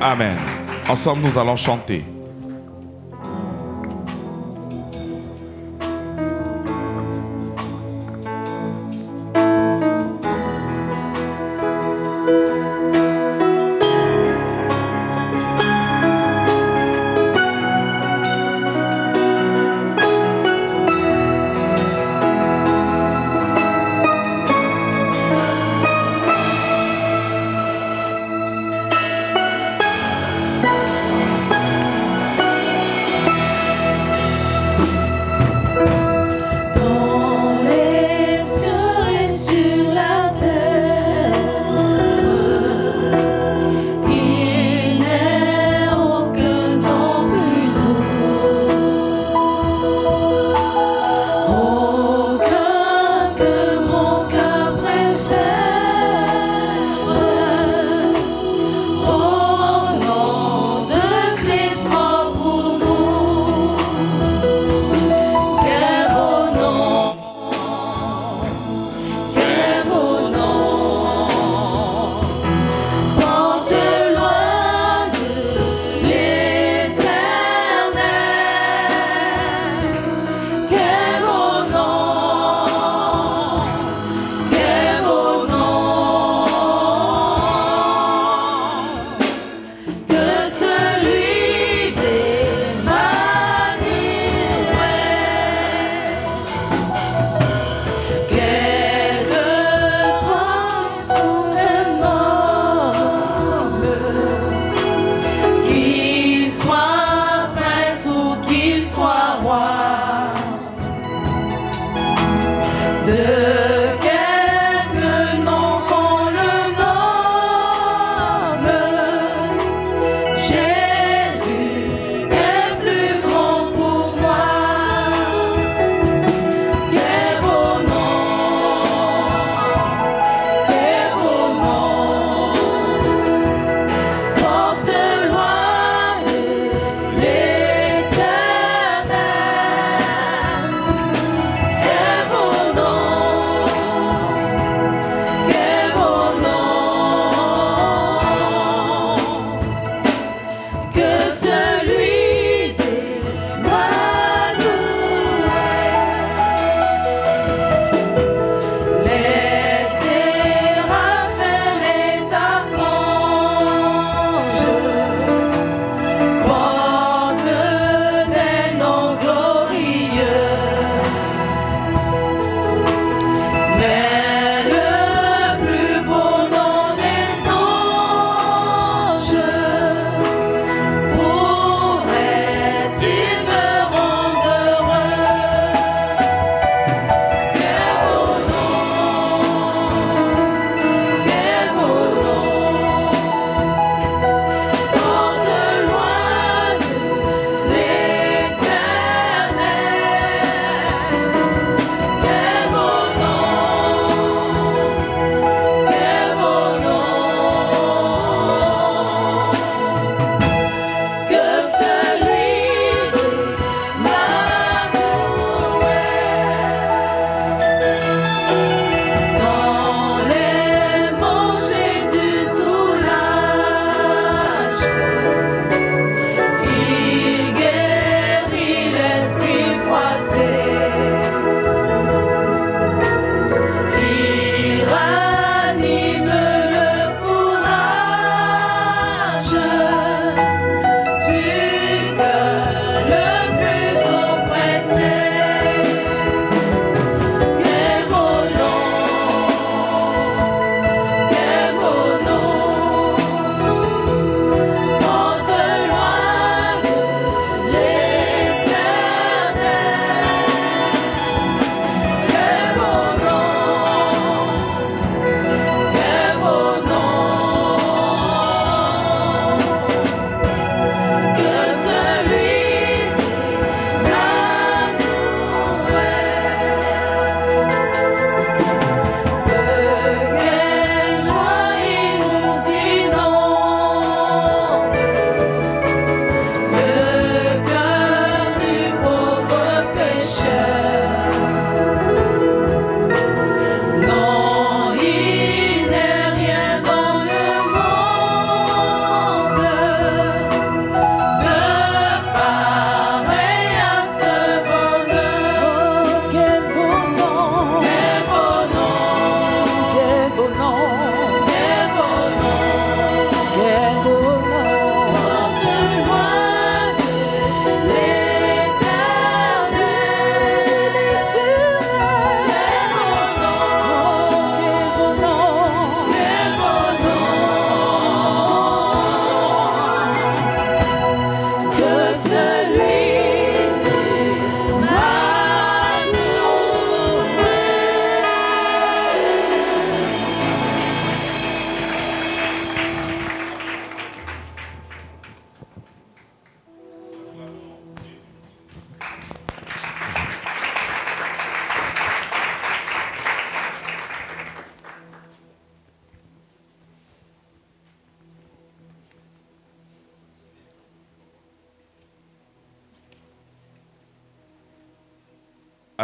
Amen. Ensemble, nous allons chanter.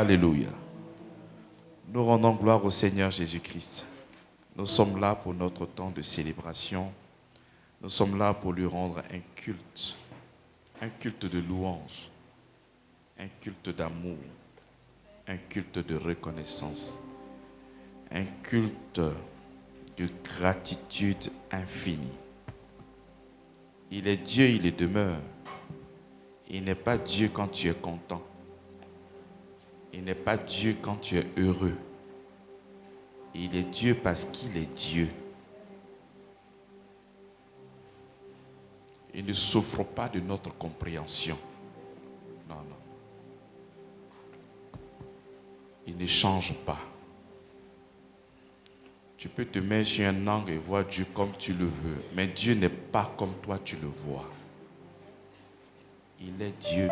Alléluia. Nous rendons gloire au Seigneur Jésus-Christ. Nous sommes là pour notre temps de célébration. Nous sommes là pour lui rendre un culte de louange, un culte d'amour, un culte de reconnaissance, un culte de gratitude infinie. Il est Dieu, il est demeure. Il n'est pas Dieu quand tu es content. Il n'est pas Dieu quand tu es heureux. Il est Dieu parce qu'il est Dieu. Il ne souffre pas de notre compréhension. Non, non. Il ne change pas. Tu peux te mettre sur un angle et voir Dieu comme tu le veux. Mais Dieu n'est pas comme toi tu le vois. Il est Dieu.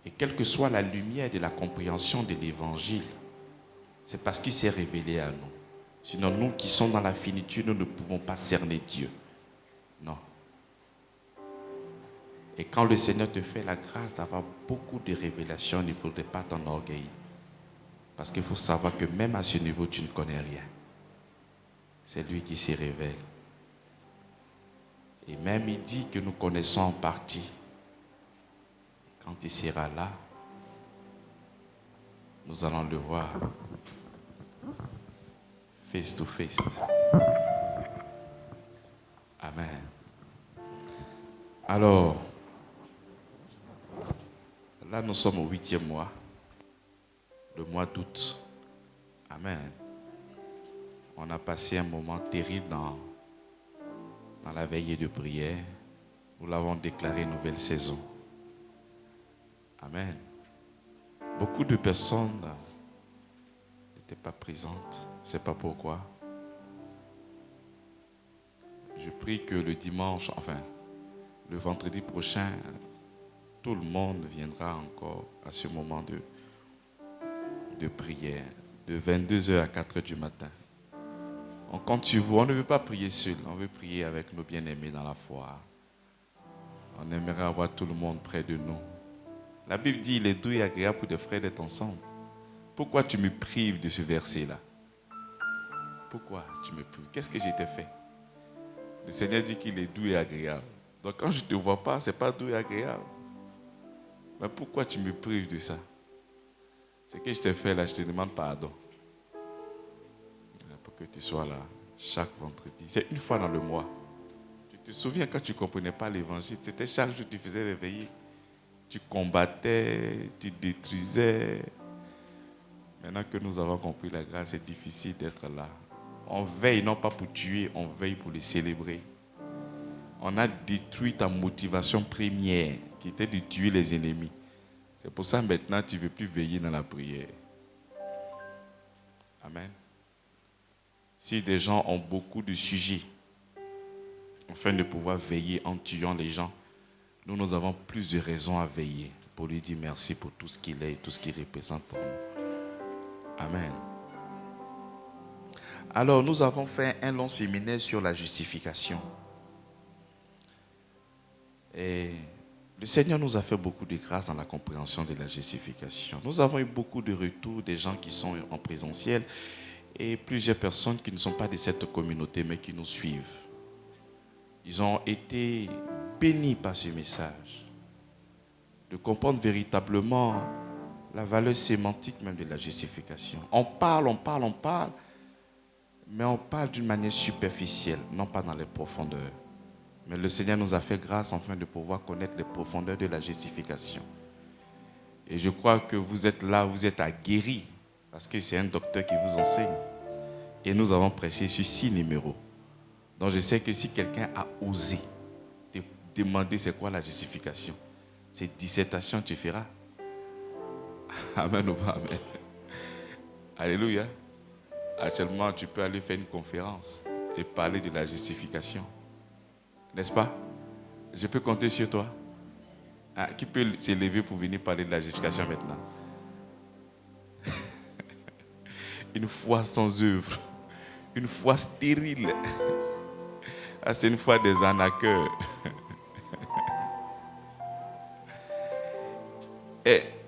Et quelle que soit la lumière de la compréhension de l'évangile, c'est parce qu'il s'est révélé à nous. Sinon, nous qui sommes dans la finitude, nous ne pouvons pas cerner Dieu. Non. Et quand le Seigneur te fait la grâce d'avoir beaucoup de révélations, il ne faudrait pas t'enorgueillir. Parce qu'il faut savoir que même à ce niveau, tu ne connais rien. C'est lui qui s'y révèle. Et même il dit que nous connaissons en partie. Quand il sera là, nous allons le voir face to face. Amen. Alors, là nous sommes au 8e mois, le mois d'août. Amen. On a passé un moment terrible dans la veillée de prière. Nous l'avons déclaré nouvelle saison. Amen. Beaucoup de personnes n'étaient pas présentes. Je ne sais pas pourquoi. Je prie que le dimanche, le vendredi prochain, tout le monde viendra encore à ce moment de prière, de 22h à 4h du matin. On compte sur vous. On ne veut pas prier seul. On veut prier avec nos bien-aimés dans la foi. On aimerait avoir tout le monde près de nous. La Bible dit, il est doux et agréable pour des frères d'être ensemble. Pourquoi tu me prives de ce verset-là? Pourquoi tu me prives? Qu'est-ce que j'ai t'ai fait? Le Seigneur dit qu'il est doux et agréable. Donc quand je ne te vois pas, ce n'est pas doux et agréable. Mais pourquoi tu me prives de ça? Ce que je t'ai fait là, je te demande pardon. Pour que tu sois là chaque vendredi. C'est une fois dans le mois. Tu te souviens quand tu ne comprenais pas l'évangile, c'était chaque jour que tu faisais réveiller. Tu combattais, tu détruisais. Maintenant que nous avons compris la grâce, c'est difficile d'être là. On veille non pas pour tuer, on veille pour les célébrer. On a détruit ta motivation première, qui était de tuer les ennemis. C'est pour ça maintenant tu ne veux plus veiller dans la prière. Amen. Si des gens ont beaucoup de sujets, afin de pouvoir veiller en tuant les gens, nous avons plus de raisons à veiller pour lui dire merci pour tout ce qu'il est et tout ce qu'il représente pour nous. Amen. Alors, nous avons fait un long séminaire sur la justification. Et le Seigneur nous a fait beaucoup de grâce dans la compréhension de la justification. Nous avons eu beaucoup de retours des gens qui sont en présentiel et plusieurs personnes qui ne sont pas de cette communauté mais qui nous suivent. Ils ont été bénis par ce message. De comprendre véritablement la valeur sémantique même de la justification. On parle, mais on parle d'une manière superficielle, non pas dans les profondeurs. Mais le Seigneur nous a fait grâce afin de pouvoir connaître les profondeurs de la justification. Et je crois que vous êtes là, vous êtes aguerris, parce que c'est un docteur qui vous enseigne. Et nous avons prêché sur 6 numéros. Donc je sais que si quelqu'un a osé te demander c'est quoi la justification, cette dissertation tu feras. Amen ou pas amen. Alléluia. Actuellement, tu peux aller faire une conférence et parler de la justification. N'est-ce pas? Je peux compter sur toi. Qui peut s'élever pour venir parler de la justification maintenant? Une foi sans œuvre. Une foi stérile. C'est une foi des arnaqueurs.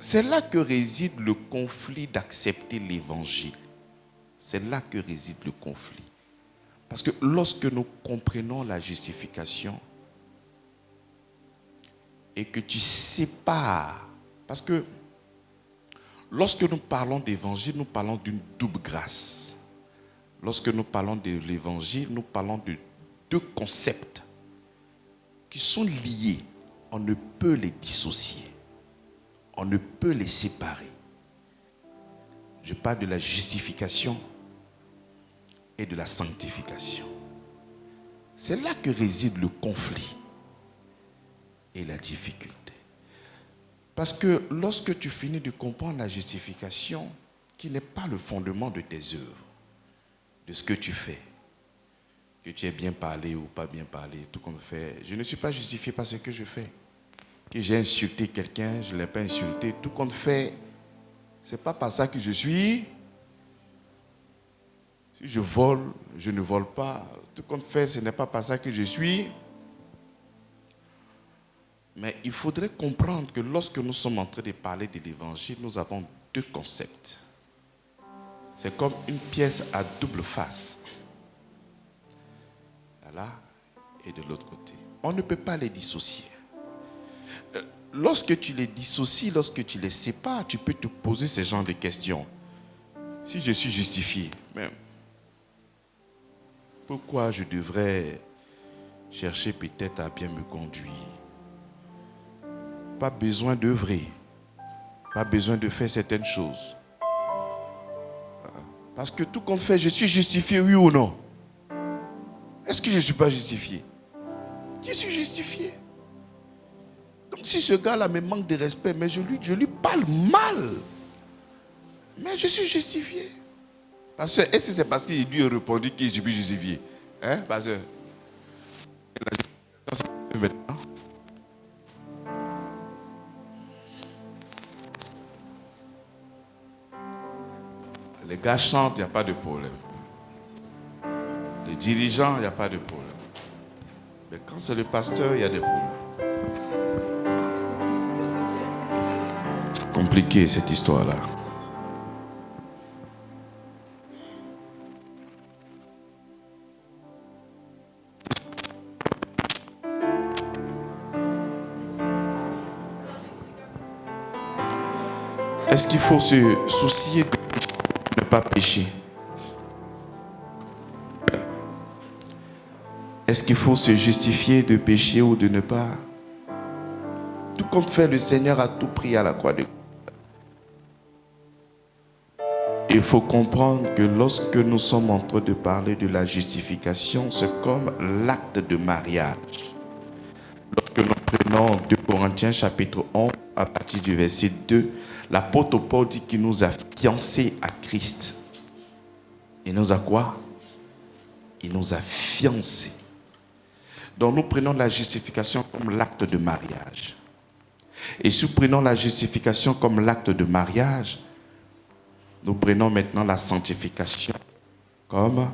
c'est là que réside le conflit d'accepter l'évangile. C'est là que réside le conflit. Parce que lorsque nous comprenons la justification et que tu sépares, parce que lorsque nous parlons d'évangile, nous parlons d'une double grâce. Lorsque nous parlons de l'évangile, nous parlons de deux concepts qui sont liés. On ne peut les dissocier. On ne peut les séparer. Je parle de la justification et de la sanctification. C'est là que réside le conflit et la difficulté. Parce que lorsque tu finis de comprendre la justification, qui n'est pas le fondement de tes œuvres, de ce que tu fais, que tu aies bien parlé ou pas bien parlé, tout comme fait, je ne suis pas justifié par ce que je fais. Que j'ai insulté quelqu'un, je ne l'ai pas insulté, tout compte fait, ce n'est pas par ça que je suis. Si je vole, je ne vole pas, tout compte fait, ce n'est pas par ça que je suis. Mais il faudrait comprendre que lorsque nous sommes en train de parler de l'évangile, nous avons deux concepts. C'est comme une pièce à double face. Là et de l'autre côté. On ne peut pas les dissocier. Lorsque tu les dissocies, lorsque tu les sépares, tu peux te poser ce genre de questions. Si je suis justifié, mais pourquoi je devrais chercher peut-être à bien me conduire? Pas besoin d'œuvrer, pas besoin de faire certaines choses. Parce que tout compte fait, je suis justifié, oui ou non? Est-ce que je ne suis pas justifié? Je suis justifié. Donc si ce gars-là me manque de respect, mais je lui parle mal. Mais je suis justifié. Parce que, est-ce que c'est parce qu'il lui a répondu que je suis justifié? Hein, parce que maintenant, les gars chantent, il n'y a pas de problème. Les dirigeants, il n'y a pas de problème. Mais quand c'est le pasteur, il y a des problèmes. C'est compliqué cette histoire-là. Est-ce qu'il faut se soucier de ne pas pécher? Est-ce qu'il faut se justifier de pécher ou de ne pas? Tout compte fait, le Seigneur a tout pris à la croix de. Il faut comprendre que lorsque nous sommes en train de parler de la justification, c'est comme l'acte de mariage. Lorsque nous prenons 2 Corinthiens chapitre 11, à partir du verset 2, l'apôtre Paul dit qu'il nous a fiancés à Christ. Il nous a quoi? Il nous a fiancés. Donc nous prenons la justification comme l'acte de mariage. Et si nous prenons la justification comme l'acte de mariage, nous prenons maintenant la sanctification comme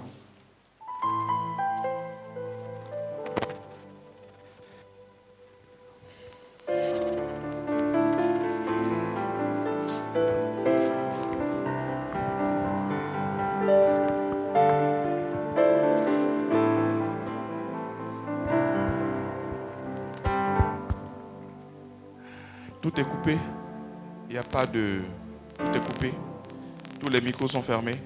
tout est coupé. Il n'y a pas de... Tout est coupé. Tous les micros sont fermés.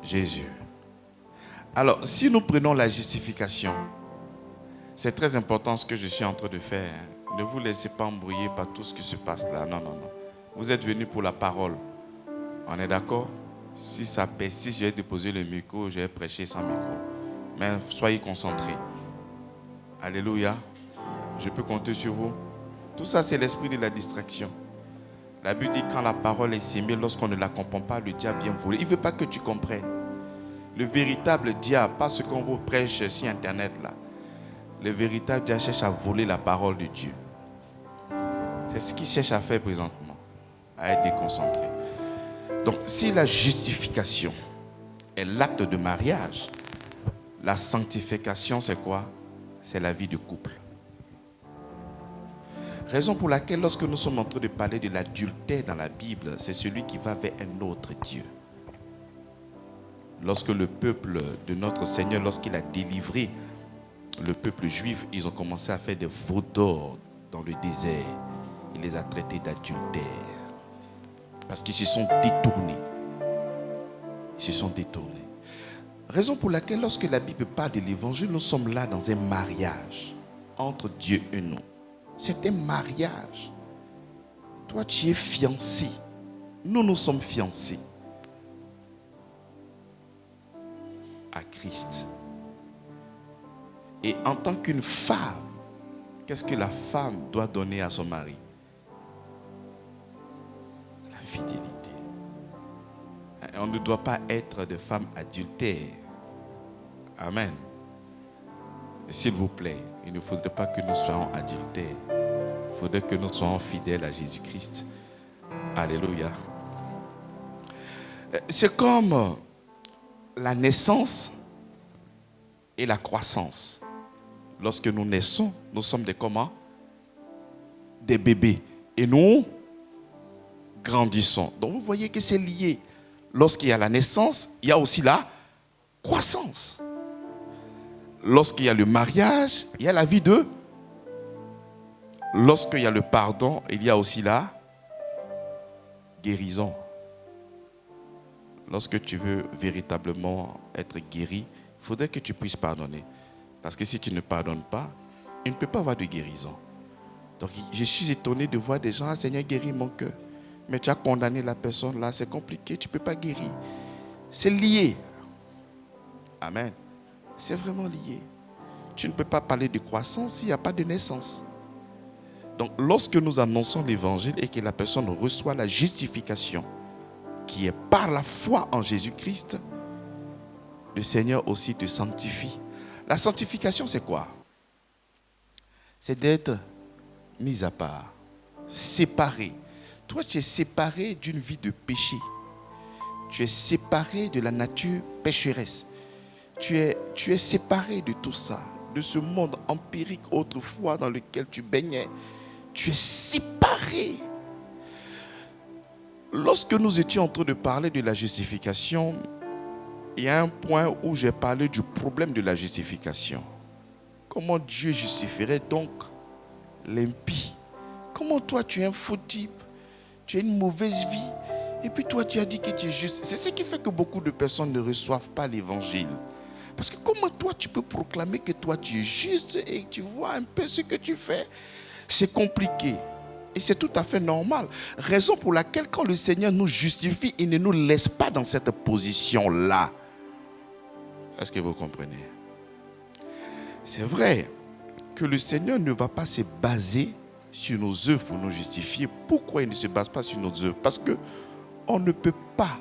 Jésus. Alors, si nous prenons la justification, c'est très important ce que je suis en train de faire. Ne vous laissez pas embrouiller par tout ce qui se passe là. Non, non, non. Vous êtes venus pour la parole. On est d'accord? Si ça persiste, je vais déposer le micro, je vais prêcher sans micro. Mais soyez concentrés. Alléluia. Je peux compter sur vous. Tout ça, c'est l'esprit de la distraction. La Bible dit quand la parole est sémée, lorsqu'on ne la comprend pas, le diable vient voler. Il ne veut pas que tu comprennes. Le véritable diable, pas ce qu'on vous prêche sur Internet là. Le véritable diable cherche à voler la parole de Dieu. C'est ce qu'il cherche à faire présentement, à être déconcentré. Donc, si la justification est l'acte de mariage, la sanctification, c'est quoi? C'est la vie de couple. Raison pour laquelle lorsque nous sommes en train de parler de l'adultère dans la Bible, c'est celui qui va vers un autre Dieu. Lorsque le peuple de notre Seigneur, lorsqu'il a délivré le peuple juif, ils ont commencé à faire des veaux d'or dans le désert. Il les a traités d'adultères. Parce qu'ils se sont détournés. Ils se sont détournés. Raison pour laquelle lorsque la Bible parle de l'évangile, nous sommes là dans un mariage entre Dieu et nous. C'est un mariage. Toi, tu es fiancé. Nous sommes fiancés à Christ. Et en tant qu'une femme, qu'est-ce que la femme doit donner à son mari? La fidélité. On ne doit pas être des femmes adultères. Amen. S'il vous plaît, il ne faudrait pas que nous soyons adultères. Il faudrait que nous soyons fidèles à Jésus-Christ. Alléluia. C'est comme la naissance et la croissance. Lorsque nous naissons, nous sommes des comment? Des bébés. Et nous grandissons. Donc vous voyez que c'est lié. Lorsqu'il y a la naissance, il y a aussi la croissance. Lorsqu'il y a le mariage, il y a la vie de. Lorsqu'il y a le pardon, il y a aussi la guérison. Lorsque tu veux véritablement être guéri, il faudrait que tu puisses pardonner. Parce que si tu ne pardonnes pas, il ne peut pas avoir de guérison. Donc je suis étonné de voir des gens, ah, Seigneur, guéris mon cœur. Mais tu as condamné la personne là, c'est compliqué, tu ne peux pas guérir. C'est lié. Amen. C'est vraiment lié. Tu ne peux pas parler de croissance s'il n'y a pas de naissance. Donc lorsque nous annonçons l'évangile et que la personne reçoit la justification qui est par la foi en Jésus-Christ, le Seigneur aussi te sanctifie. La sanctification, c'est quoi? C'est d'être mis à part, séparé. Toi, tu es séparé d'une vie de péché. Tu es séparé de la nature pécheresse. Tu es séparé de tout ça, de ce monde empirique autrefois dans lequel tu baignais. Tu es séparé. Lorsque nous étions en train de parler de la justification, il y a un point où j'ai parlé du problème de la justification. Comment Dieu justifierait donc l'impie? Comment toi tu es un faux type? Tu as une mauvaise vie. Et puis toi tu as dit que tu es juste. C'est ce qui fait que beaucoup de personnes ne reçoivent pas l'évangile. Parce que comment toi tu peux proclamer que toi tu es juste et que tu vois un peu ce que tu fais? C'est compliqué. Et c'est tout à fait normal. Raison pour laquelle quand le Seigneur nous justifie, il ne nous laisse pas dans cette position-là. Est-ce que vous comprenez? C'est vrai que le Seigneur ne va pas se baser sur nos œuvres pour nous justifier. Pourquoi il ne se base pas sur nos œuvres? Parce qu'on ne peut pas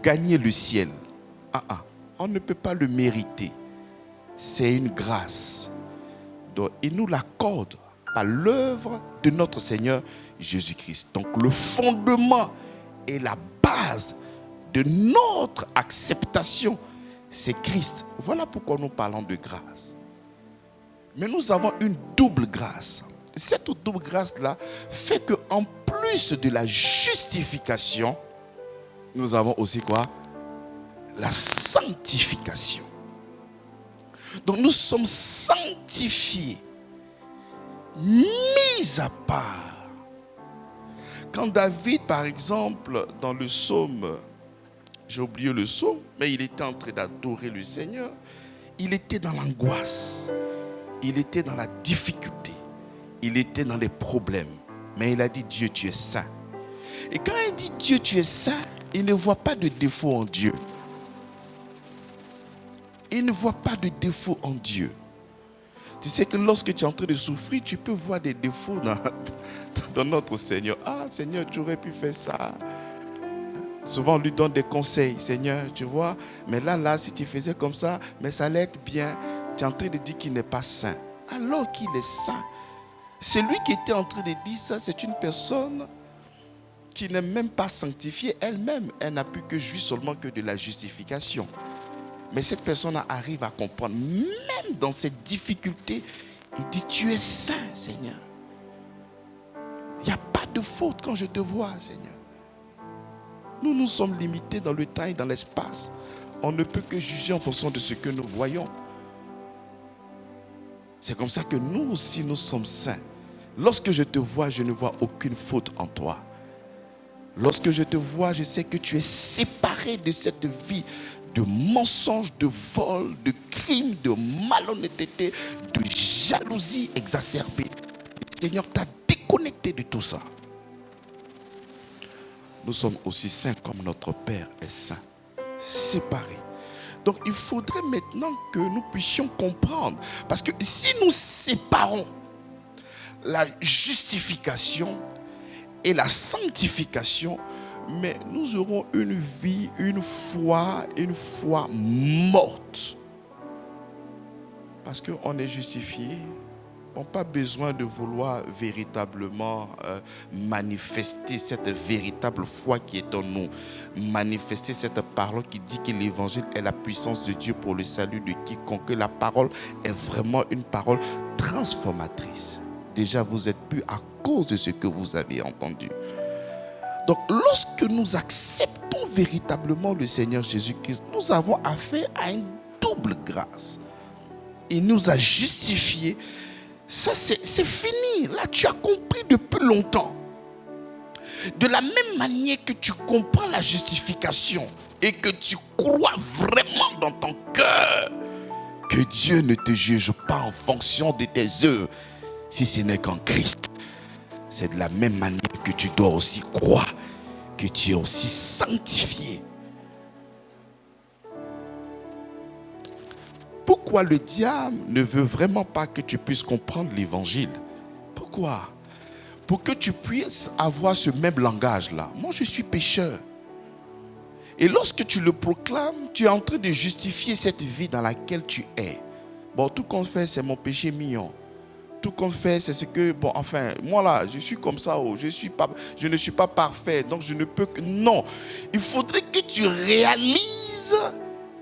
gagner le ciel. On ne peut pas le mériter. C'est une grâce. Donc il nous l'accorde par l'œuvre de notre Seigneur Jésus-Christ. Donc le fondement et la base de notre acceptation, c'est Christ. Voilà pourquoi nous parlons de grâce. Mais nous avons une double grâce. Cette double grâce-là fait qu'en plus de la justification, nous avons aussi quoi? La sanctification. Donc nous sommes sanctifiés, mis à part. Quand David, par exemple, dans le psaume, j'ai oublié le psaume, mais il était en train d'adorer le Seigneur, il était dans l'angoisse, il était dans la difficulté, il était dans les problèmes. Mais il a dit, Dieu, tu es saint. Et quand il dit, Dieu, tu es saint, il ne voit pas de défaut en Dieu. Il ne voit pas de défaut en Dieu. Tu sais que lorsque tu es en train de souffrir, tu peux voir des défauts dans notre Seigneur. Ah, Seigneur, tu aurais pu faire ça. Souvent, on lui donne des conseils. Seigneur, tu vois, mais là, si tu faisais comme ça, mais ça allait être bien. Tu es en train de dire qu'il n'est pas saint. Alors qu'il est saint. Celui qui était en train de dire ça, c'est une personne qui n'est même pas sanctifiée elle-même. Elle n'a pu que jouir seulement que de la justification. Mais cette personne arrive à comprendre, même dans cette difficulté, Il dit, tu es saint, Seigneur. Il n'y a pas de faute quand je te vois, Seigneur. Nous sommes limités dans le temps et dans l'espace. On ne peut que juger en fonction de ce que nous voyons. C'est comme ça que nous aussi, nous sommes saints. Lorsque je te vois, je ne vois aucune faute en toi. Lorsque je te vois, je sais que tu es séparé de cette vie de mensonges, de vols, de crimes, de malhonnêteté, de jalousie exacerbée. Le Seigneur t'a déconnecté de tout ça. Nous sommes aussi saints comme notre Père est saint, séparés. Donc il faudrait maintenant que nous puissions comprendre. Parce que si nous séparons la justification et la sanctification, mais nous aurons une vie, une foi morte. Parce qu'on est justifié, on n'a pas besoin de vouloir véritablement manifester cette véritable foi qui est en nous. Manifester cette parole qui dit que l'évangile est la puissance de Dieu pour le salut de quiconque. La parole est vraiment une parole transformatrice. Déjà, vous êtes purs à cause de ce que vous avez entendu. Donc, lorsque nous acceptons véritablement le Seigneur Jésus-Christ, nous avons affaire à une double grâce. Il nous a justifiés. Ça, c'est fini. Là, tu as compris depuis longtemps. De la même manière que tu comprends la justification et que tu crois vraiment dans ton cœur que Dieu ne te juge pas en fonction de tes œuvres, si ce n'est qu'en Christ. C'est de la même manière que tu dois aussi croire que tu es aussi sanctifié. Pourquoi le diable ne veut vraiment pas que tu puisses comprendre l'évangile? Pourquoi? Pour que tu puisses avoir ce même langage-là. Moi, je suis pécheur. Et lorsque tu le proclames, tu es en train de justifier cette vie dans laquelle tu es. Bon, tout qu'on fait, c'est mon péché mignon. Tout qu'on fait, c'est ce que... Bon, enfin, moi là, je suis comme ça. Oh, je ne suis pas parfait, donc je ne peux que... Non. Il faudrait que tu réalises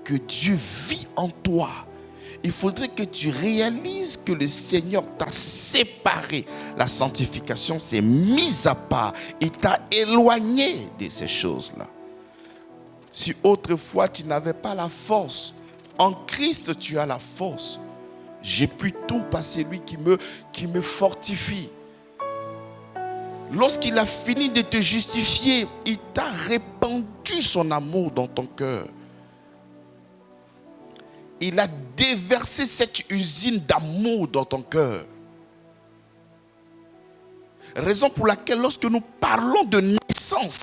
que Dieu vit en toi. Il faudrait que tu réalises que le Seigneur t'a séparé. La sanctification s'est mise à part. Il t'a éloigné de ces choses-là. Si autrefois tu n'avais pas la force, en Christ tu as la force. J'ai pu tout par celui qui me fortifie. Lorsqu'il a fini de te justifier, il t'a répandu son amour dans ton cœur. Il a déversé cette usine d'amour dans ton cœur. Raison pour laquelle lorsque nous parlons de naissance,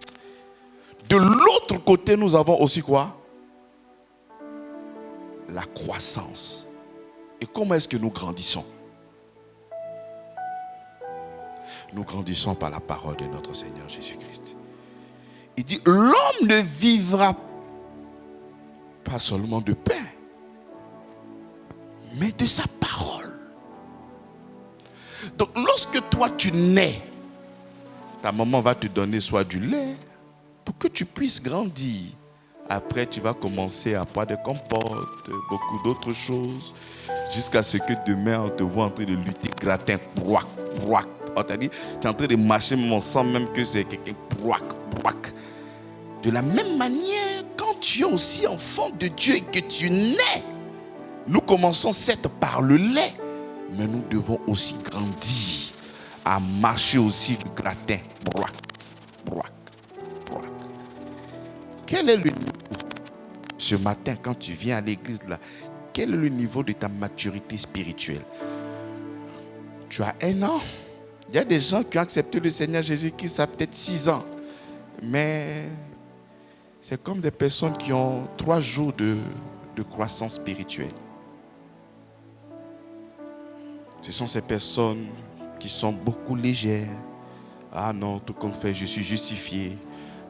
de l'autre côté, nous avons aussi quoi? La croissance. Et comment est-ce que nous grandissons? Nous grandissons par la parole de notre Seigneur Jésus-Christ. Il dit, l'homme ne vivra pas seulement de pain, mais de sa parole. Donc lorsque toi tu nais, ta maman va te donner soit du lait pour que tu puisses grandir. Après tu vas commencer à boire des compotes, beaucoup d'autres choses, jusqu'à ce que demain on te voit en train de lutter, gratin, pouac, pouac. On t'a dit, tu es en train de marcher même sans même que c'est quelqu'un, pouac, pouac. De la même manière, quand tu es aussi enfant de Dieu et que tu nais, nous commençons certes par le lait, mais nous devons aussi grandir à marcher aussi du gratin. Brouac, brouac, brouac. Quel est le niveau ce matin quand tu viens à l'église là? Quel est le niveau de ta maturité spirituelle? Tu as 1 an. Il y a des gens qui ont accepté le Seigneur Jésus-Christ, ça a peut-être 6 ans. Mais c'est comme des personnes qui ont 3 jours de croissance spirituelle. Ce sont ces personnes qui sont beaucoup légères. Ah non, tout comme fait, je suis justifié.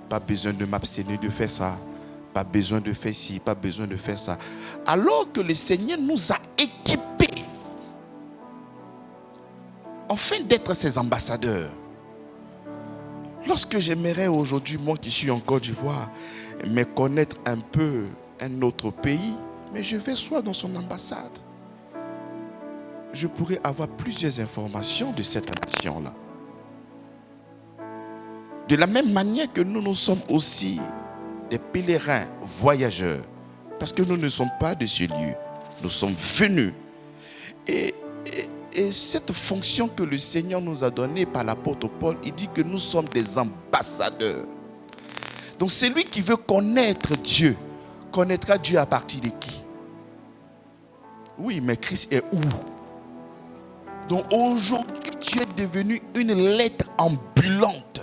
Pas besoin de m'abstenir de faire ça. Pas besoin de faire ci, pas besoin de faire ça. Alors que le Seigneur nous a équipés afin d'être ses ambassadeurs. Lorsque j'aimerais aujourd'hui, moi qui suis en Côte d'Ivoire, me connaître un peu un autre pays, mais je vais soit dans son ambassade. je pourrais avoir plusieurs informations de cette nation-là. De la même manière que nous sommes aussi des pèlerins, voyageurs, parce que nous ne sommes pas de ce lieu. Nous sommes venus. Et cette fonction que le Seigneur nous a donnée par l'apôtre Paul, il dit que nous sommes des ambassadeurs. Donc celui qui veut connaître Dieu, connaîtra Dieu à partir de qui? Oui, mais Christ est où? Donc aujourd'hui, tu es devenu une lettre ambulante.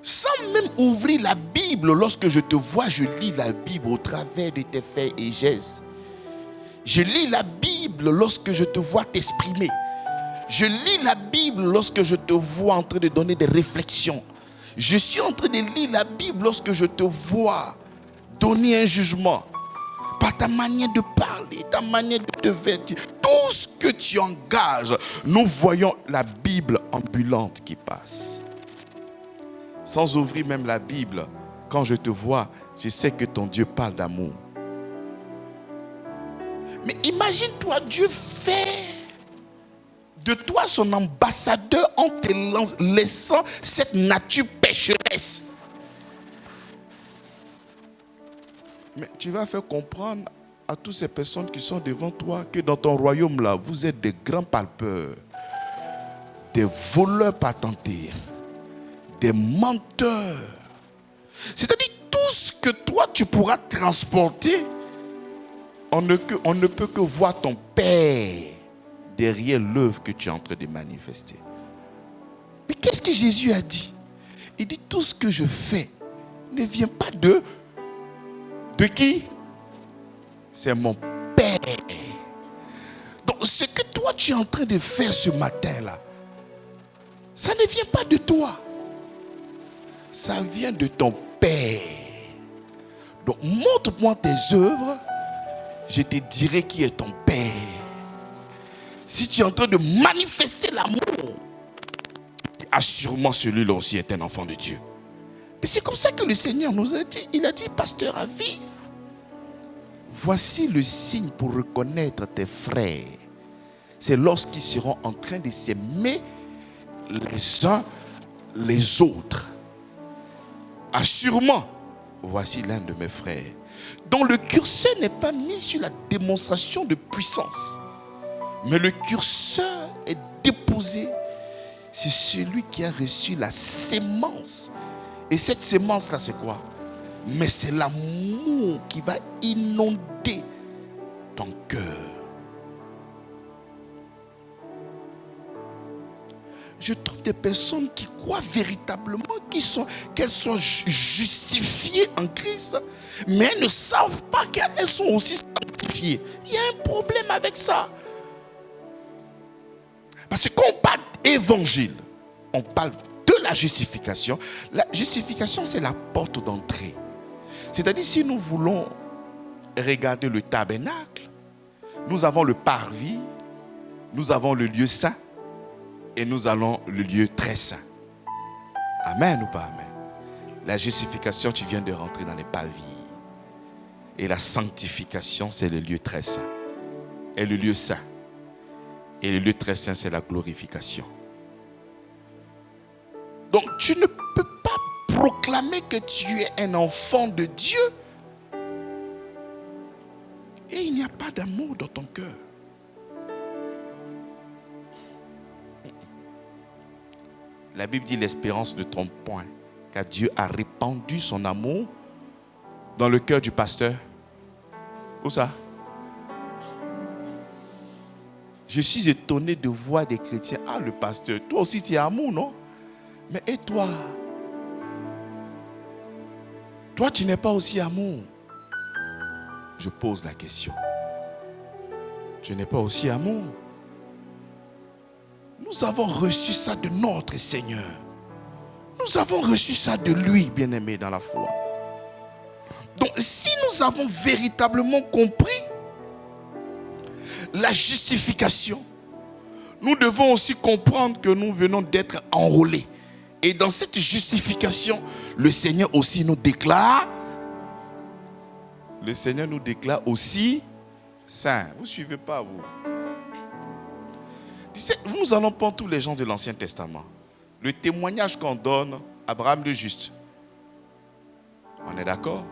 Sans même ouvrir la Bible, lorsque je te vois, je lis la Bible au travers de tes faits et gestes. Je lis la Bible lorsque je te vois t'exprimer. Je lis la Bible lorsque je te vois en train de donner des réflexions. Je suis en train de lire la Bible lorsque je te vois donner un jugement. Par ta manière de parler, ta manière de te vêtir, tout ce que tu engages, nous voyons la Bible ambulante qui passe. Sans ouvrir même la Bible, quand je te vois, je sais que ton Dieu parle d'amour. Mais imagine-toi, Dieu fait de toi son ambassadeur en te laissant cette nature pécheresse. Mais tu vas faire comprendre à toutes ces personnes qui sont devant toi que dans ton royaume là, vous êtes des grands palpeurs, des voleurs patentés, des menteurs. C'est-à-dire tout ce que toi tu pourras transporter, on ne peut que voir ton Père derrière l'œuvre que tu es en train de manifester. Mais qu'est-ce que Jésus a dit? Il dit tout ce que je fais ne vient pas de qui? C'est mon Père. Donc ce que toi tu es en train de faire ce matin-là, ça ne vient pas de toi. Ça vient de ton Père. Donc montre-moi tes œuvres, je te dirai qui est ton Père. Si tu es en train de manifester l'amour, assurément celui-là aussi est un enfant de Dieu. Mais c'est comme ça que le Seigneur nous a dit. Il a dit, pasteur Avi, voici le signe pour reconnaître tes frères. C'est lorsqu'ils seront en train de s'aimer les uns les autres. Assurément, voici l'un de mes frères, dont le curseur n'est pas mis sur la démonstration de puissance, mais le curseur est déposé sur celui qui a reçu la sémence. Et cette sémence-là, c'est quoi? Mais c'est l'amour qui va inonder ton cœur. Je trouve des personnes qui croient véritablement qu'elles sont justifiées en Christ, mais elles ne savent pas qu'elles sont aussi sanctifiées. Il y a un problème avec ça. Parce que quand on parle d'évangile, on parle de la justification. La justification, c'est la porte d'entrée. C'est-à-dire, si nous voulons regarder le tabernacle, nous avons le parvis, nous avons le lieu saint, et nous allons le lieu très saint. Amen ou pas amen? La justification, tu viens de rentrer dans les parvis. Et la sanctification, c'est le lieu très saint. Et le lieu saint. Et le lieu très saint, c'est la glorification. Donc, tu ne peux pas proclamer que tu es un enfant de Dieu et il n'y a pas d'amour dans ton cœur. La Bible dit l'espérance ne trompe point, car Dieu a répandu son amour dans le cœur du pasteur. Où ça? Je suis étonné de voir des chrétiens. Ah, le pasteur, toi aussi tu es amour, non? Mais et toi? Toi, tu n'es pas aussi amour. Je pose la question. Tu n'es pas aussi amour? Nous avons reçu ça de notre Seigneur. Nous avons reçu ça de lui, bien-aimé dans la foi. Donc, si nous avons véritablement compris la justification, nous devons aussi comprendre que nous venons d'être enrôlés. Et dans cette justification, le Seigneur aussi nous déclare aussi Saint. Vous ne suivez pas, vous. Nous allons prendre tous les gens de l'Ancien Testament. Le témoignage qu'on donne, Abraham le juste. On est d'accord?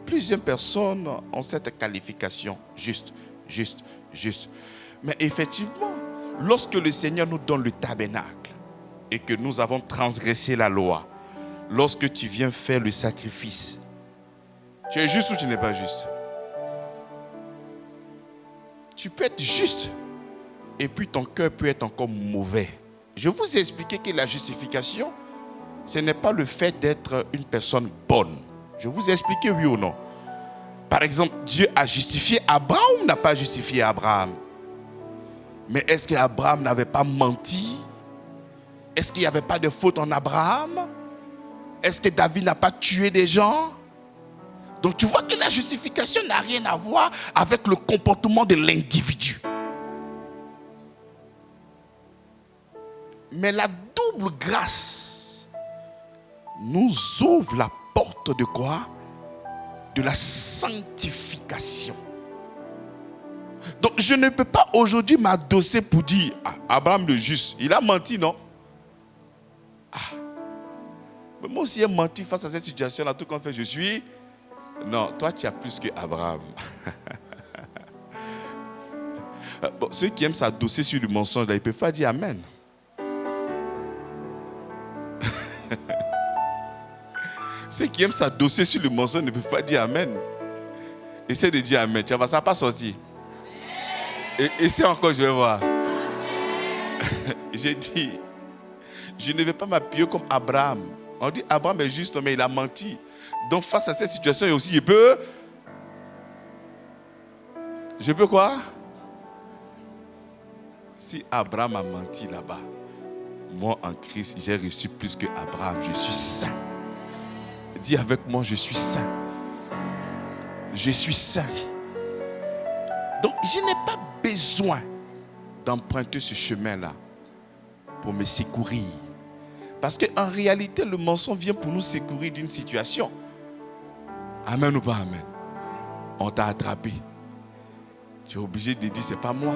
Plusieurs personnes ont cette qualification. Juste, juste, juste. Mais effectivement, lorsque le Seigneur nous donne le tabernacle et que nous avons transgressé la loi, lorsque tu viens faire le sacrifice, tu es juste ou tu n'es pas juste? Tu peux être juste et puis ton cœur peut être encore mauvais. Je vous ai expliqué que la justification, ce n'est pas le fait d'être une personne bonne. Je vous ai expliqué oui ou non. Par exemple, Dieu a justifié Abraham ou n'a pas justifié Abraham? Mais est-ce qu'Abraham n'avait pas menti? Est-ce qu'il n'y avait pas de faute en Abraham? Est-ce que David n'a pas tué des gens? Donc tu vois que la justification n'a rien à voir avec le comportement de l'individu. Mais la double grâce nous ouvre la porte de quoi? De la sanctification. Donc je ne peux pas aujourd'hui m'adosser pour dire Abraham le juste, il a menti, non? Mais moi aussi j'ai menti face à cette situation-là, tout comme fait je suis. Non, toi tu as plus que Abraham. Bon, ceux qui aiment s'adosser sur le mensonge, là, ils ne peuvent pas dire Amen. Ceux qui aiment s'adosser sur le mensonge ne peuvent pas dire Amen. Essaie de dire Amen. Tu vois, ça ne va pas sortir. Essaie encore, je vais voir. J'ai dit, je ne vais pas m'appuyer comme Abraham. On dit Abraham est juste, mais il a menti. Donc face à cette situation, il aussi, je peux quoi? Si Abraham a menti là-bas, moi en Christ, j'ai reçu plus que Abraham. Je suis saint. Dis avec moi, je suis saint. Je suis saint. Donc, je n'ai pas besoin d'emprunter ce chemin-là pour me secourir. Parce qu'en réalité, le mensonge vient pour nous secourir d'une situation. Amen ou pas amen? On t'a attrapé. Tu es obligé de dire, c'est pas moi.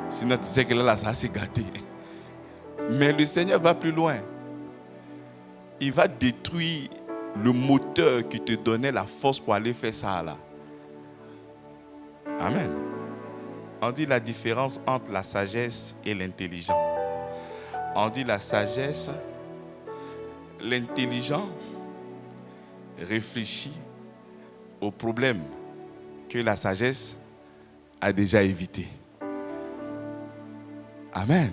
Sinon, tu sais que là, ça s'est gâté. Mais le Seigneur va plus loin. Il va détruire le moteur qui te donnait la force pour aller faire ça là. Amen. On dit la différence entre la sagesse et l'intelligent. On dit la sagesse, l'intelligent réfléchit aux problèmes que la sagesse a déjà évité. Amen.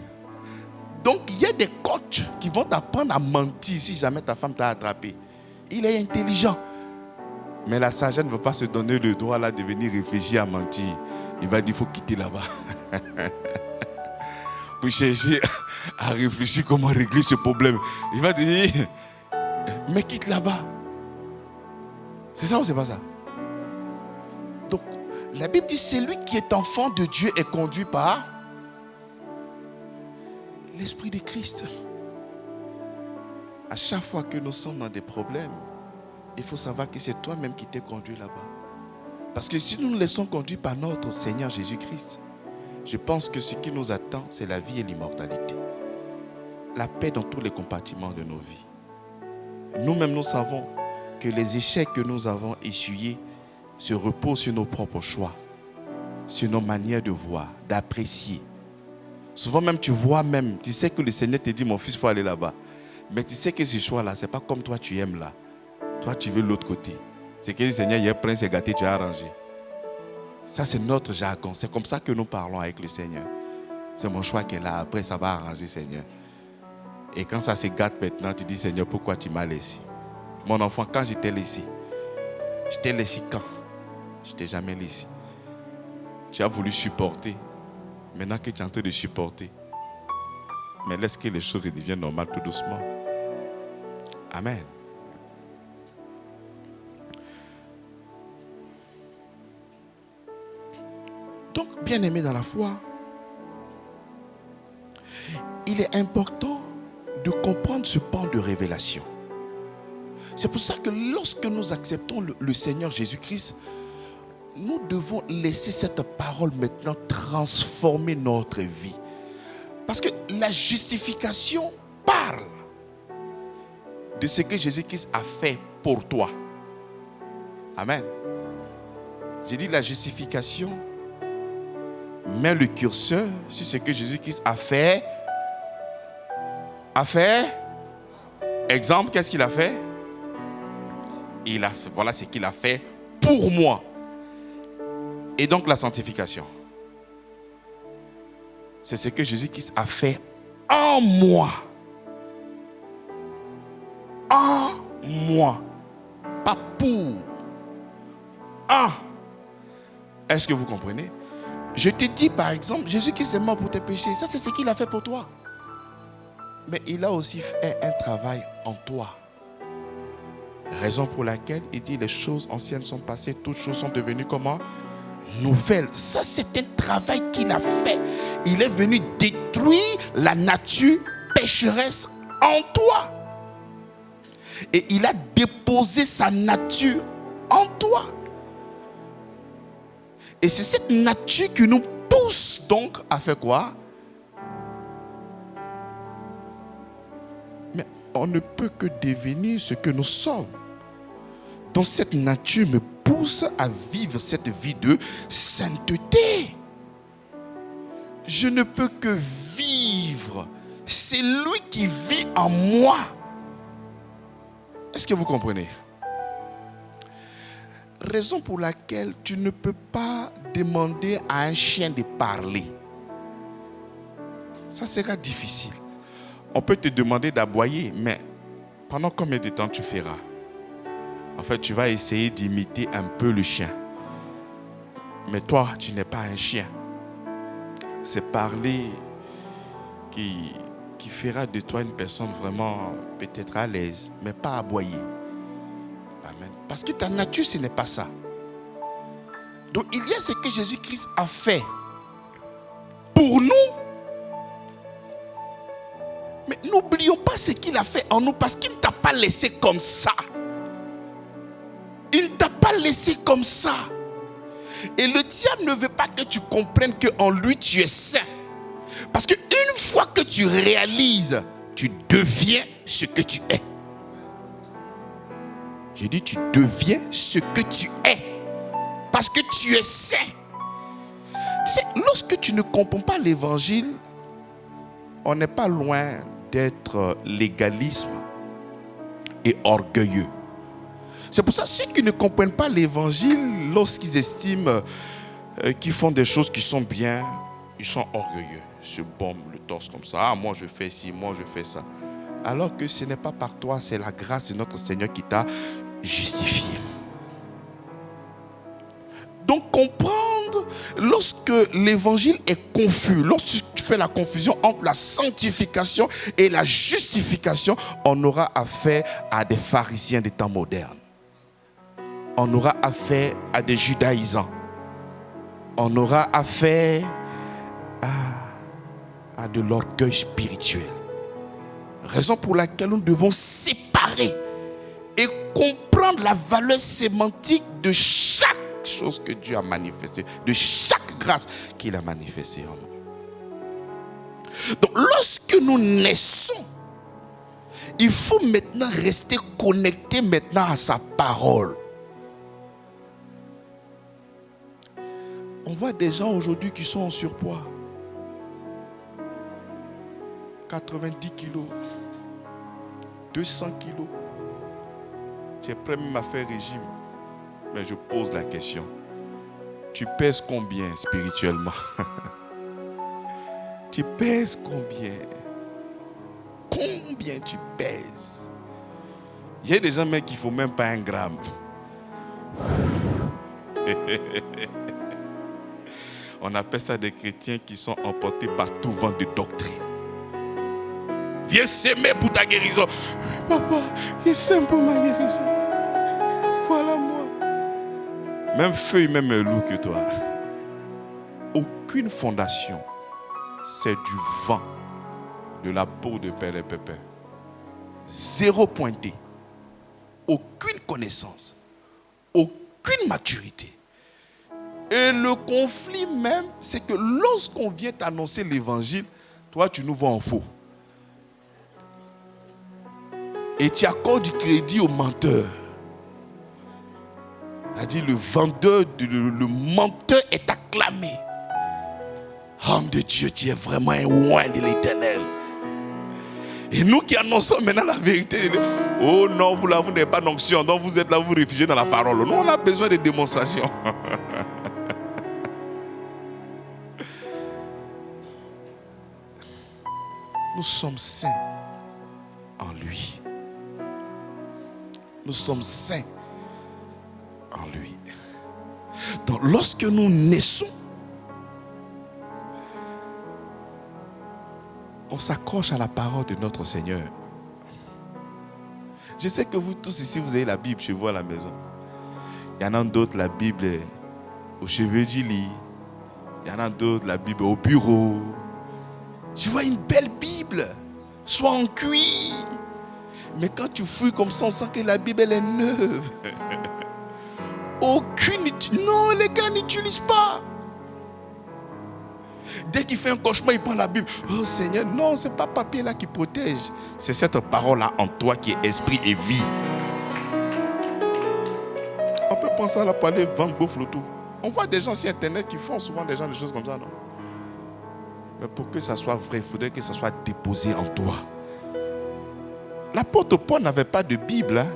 Donc il y a des coachs qui vont t'apprendre à mentir si jamais ta femme t'a attrapé. Il est intelligent. Mais la sagesse ne veut pas se donner le droit là de venir réfléchir à mentir. Il va dire, il faut quitter là-bas. Pour chercher à réfléchir comment régler ce problème. Il va dire, mais quitte là-bas. C'est ça ou c'est pas ça? Donc, la Bible dit, celui qui est enfant de Dieu est conduit par l'Esprit de Christ. À chaque fois que nous sommes dans des problèmes, il faut savoir que c'est toi-même qui t'es conduit là-bas. Parce que si nous nous laissons conduire par notre Seigneur Jésus-Christ, je pense que ce qui nous attend, c'est la vie et l'immortalité. La paix dans tous les compartiments de nos vies. Nous-mêmes, nous savons que les échecs que nous avons essuyés se reposent sur nos propres choix, sur nos manières de voir, d'apprécier. Souvent même, tu vois même, tu sais que le Seigneur te dit, mon fils, il faut aller là-bas. Mais tu sais que ce choix-là, ce n'est pas comme toi tu aimes là. Toi, tu veux l'autre côté. C'est que le Seigneur, il est prêt, c'est gâté, tu as arrangé. Ça, c'est notre jargon. C'est comme ça que nous parlons avec le Seigneur. C'est mon choix qui est là. Après, ça va arranger, Seigneur. Et quand ça se gâte maintenant, tu dis, Seigneur, pourquoi tu m'as laissé? Mon enfant, quand je t'ai laissé quand? Je ne t'ai jamais laissé. Tu as voulu supporter. Maintenant que tu es en train de supporter, mais laisse que les choses redeviennent normales tout doucement. Amen. Donc, bien-aimé dans la foi, il est important de comprendre ce pan de révélation. C'est pour ça que lorsque nous acceptons le Seigneur Jésus-Christ, nous devons laisser cette parole maintenant transformer notre vie. Parce que la justification parle de ce que Jésus-Christ a fait pour toi. Amen. J'ai dit la justification met le curseur sur ce que Jésus-Christ a fait. Exemple, qu'est-ce qu'il a fait? Voilà ce qu'il a fait pour moi. Et donc la sanctification, c'est ce que Jésus-Christ a fait en moi. En moi. Pas pour. En. Est-ce que vous comprenez? Je te dis par exemple, Jésus-Christ est mort pour tes péchés. Ça, c'est ce qu'il a fait pour toi. Mais il a aussi fait un travail en toi. Raison pour laquelle il dit les choses anciennes sont passées, toutes choses sont devenues comment? Nouvelles. Ça, c'est un travail qu'il a fait. Il est venu détruire la nature pécheresse en toi. Et il a déposé sa nature en toi. Et c'est cette nature qui nous pousse donc à faire quoi? Mais on ne peut que devenir ce que nous sommes. Donc cette nature me pousse à vivre cette vie de sainteté. Je ne peux que vivre. C'est lui qui vit en moi. Est-ce que vous comprenez? Raison pour laquelle tu ne peux pas demander à un chien de parler. Ça sera difficile. On peut te demander d'aboyer, mais pendant combien de temps tu feras? En fait, tu vas essayer d'imiter un peu le chien. Mais toi, tu n'es pas un chien. C'est parler qui fera de toi une personne vraiment peut-être à l'aise, mais pas aboyer. Amen. Parce que ta nature, ce n'est pas ça. Donc, il y a ce que Jésus-Christ a fait pour nous. Mais n'oublions pas ce qu'il a fait en nous, parce qu'il ne t'a pas laissé comme ça. Il ne t'a pas laissé comme ça. Et le diable ne veut pas que tu comprennes qu'en lui, tu es saint. Parce qu'une fois que tu réalises, tu deviens ce que tu es. J'ai dit, tu deviens ce que tu es. Parce que tu es saint. Tu sais, lorsque tu ne comprends pas l'évangile, on n'est pas loin d'être légalisme et orgueilleux. C'est pour ça que ceux qui ne comprennent pas l'évangile, lorsqu'ils estiment qu'ils font des choses qui sont bien, ils sont orgueilleux. Ils se bombent le torse comme ça. Ah, moi je fais ci, moi je fais ça. Alors que ce n'est pas par toi, c'est la grâce de notre Seigneur qui t'a justifié. Donc comprendre, lorsque l'évangile est confus, lorsque tu fais la confusion entre la sanctification et la justification, on aura affaire à des pharisiens des temps modernes. On aura affaire à des judaïsants. On aura affaire à de l'orgueil spirituel. Raison pour laquelle nous devons séparer et comprendre la valeur sémantique de chaque chose que Dieu a manifestée, de chaque grâce qu'il a manifestée en nous. Donc lorsque nous naissons, il faut maintenant rester connecté maintenant à sa parole. On voit des gens aujourd'hui qui sont en surpoids. 90 kilos, 200 kilos. Tu es prêt même à faire régime. Mais je pose la question. Tu pèses combien spirituellement? Tu pèses combien? Combien tu pèses? Il y a des gens même qui ne font même pas 1 gramme. On appelle ça des chrétiens qui sont emportés par tout vent de doctrine. Viens s'aimer pour ta guérison. Papa, je sème pour ma guérison. Voilà moi. Même feuille, même loup que toi. Aucune fondation. C'est du vent. De la peau de père et pépère. 0 pointé. Aucune connaissance. Aucune maturité. Et le conflit même, c'est que lorsqu'on vient t'annoncer l'évangile, toi, tu nous vois en faux. Et tu accordes du crédit au menteur. C'est-à-dire le vendeur, le menteur est acclamé. Homme de Dieu, tu es vraiment un oint de l'Éternel. Et nous qui annonçons maintenant la vérité, oh non, vous n'avez pas d'onction, donc vous êtes là, vous réfugiez dans la parole. Nous, on a besoin de démonstrations. Nous sommes saints en lui. Nous sommes saints en lui. Donc lorsque nous naissons, on s'accroche à la parole de notre Seigneur. Je sais que vous tous ici, vous avez la Bible chez vous à la maison. Il y en a d'autres, la Bible est au chevet du lit. Il y en a d'autres, la Bible est au bureau. Tu vois une belle Bible, soit en cuir. Mais quand tu fouilles comme ça, on sent que la Bible elle est neuve. Non, les gars n'utilisent pas. Dès qu'il fait un cauchemar, il prend la Bible. Oh Seigneur, non, ce n'est pas papier là qui protège. C'est cette parole-là en toi qui est esprit et vie. On peut penser à la parler, vendre, bouffe, tout. On voit des gens sur Internet qui font souvent des choses comme ça, non? Mais pour que ça soit vrai, il faudrait que ça soit déposé en toi. L'apôtre Paul n'avait pas de Bible. Hein?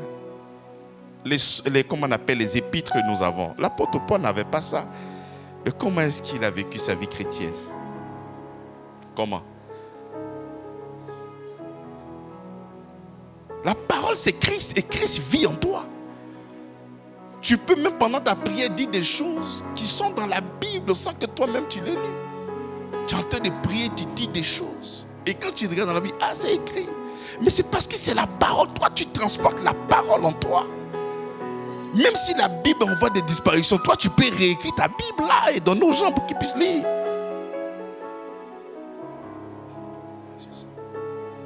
Comment on appelle les épîtres que nous avons. L'apôtre Paul n'avait pas ça. Mais comment est-ce qu'il a vécu sa vie chrétienne? Comment? La parole c'est Christ et Christ vit en toi. Tu peux même pendant ta prière dire des choses qui sont dans la Bible sans que toi-même tu l'aies lu. Tu es en train de prier, tu dis des choses. Et quand tu regardes dans la Bible, ah c'est écrit. Mais c'est parce que c'est la parole. Toi tu transportes la parole en toi. Même si la Bible envoie des disparitions, toi tu peux réécrire ta Bible là et donner aux gens pour qu'ils puissent lire.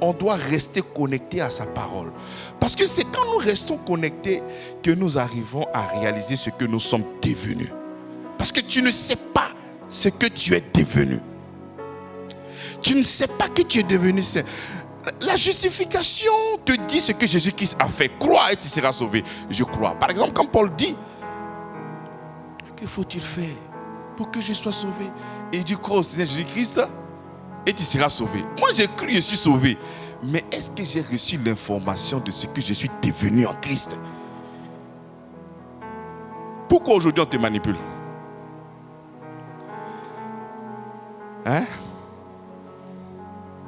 On doit rester connecté à sa parole. Parce que c'est quand nous restons connectés que nous arrivons à réaliser ce que nous sommes devenus. Parce que tu ne sais pas ce que tu es devenu. Tu ne sais pas que tu es devenu saint. La justification te dit ce que Jésus-Christ a fait. Crois et tu seras sauvé. Je crois. Par exemple, quand Paul dit, que faut-il faire pour que je sois sauvé? Et il dit, crois au Seigneur Jésus-Christ et tu seras sauvé. Moi, j'ai cru, je suis sauvé. Mais est-ce que j'ai reçu l'information de ce que je suis devenu en Christ? Pourquoi aujourd'hui on te manipule? Hein?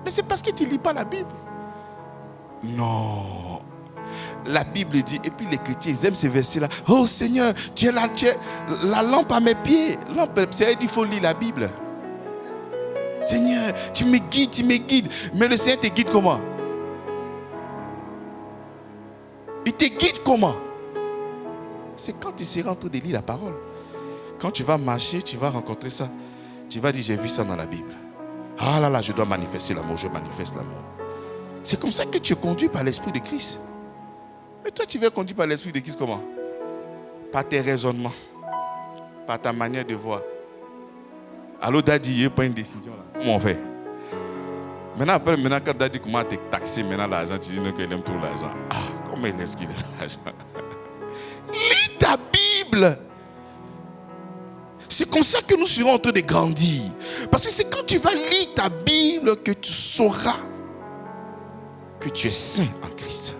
Mais c'est parce que tu ne lis pas la Bible. Non. La Bible dit, et puis les chrétiens, ils aiment ces versets-là. Oh Seigneur, tu es la lampe à mes pieds. Lampe, c'est il faut lire la Bible. Seigneur, tu me guides. Mais le Seigneur te guide comment? Il te guide comment? C'est quand tu seras en train de lire la parole. Quand tu vas marcher, tu vas rencontrer ça. Tu vas dire, j'ai vu ça dans la Bible. Ah là là, je dois manifester l'amour, je manifeste l'amour. C'est comme ça que tu es conduit par l'Esprit de Christ. Mais toi, tu vas conduit par l'Esprit de Christ comment? Par tes raisonnements, par ta manière de voir. Alors, Daddy, il n'y a pas une décision là. Comment on fait? Maintenant, quand Daddy commence à te taxer l'argent, tu dis qu'il aime trop l'argent. Ah, comment il laisse qu'il aime l'argent? Lis ta Bible. C'est comme ça que nous serons en train de grandir. Parce que c'est quand tu vas lire ta Bible que tu sauras que tu es saint en Christ.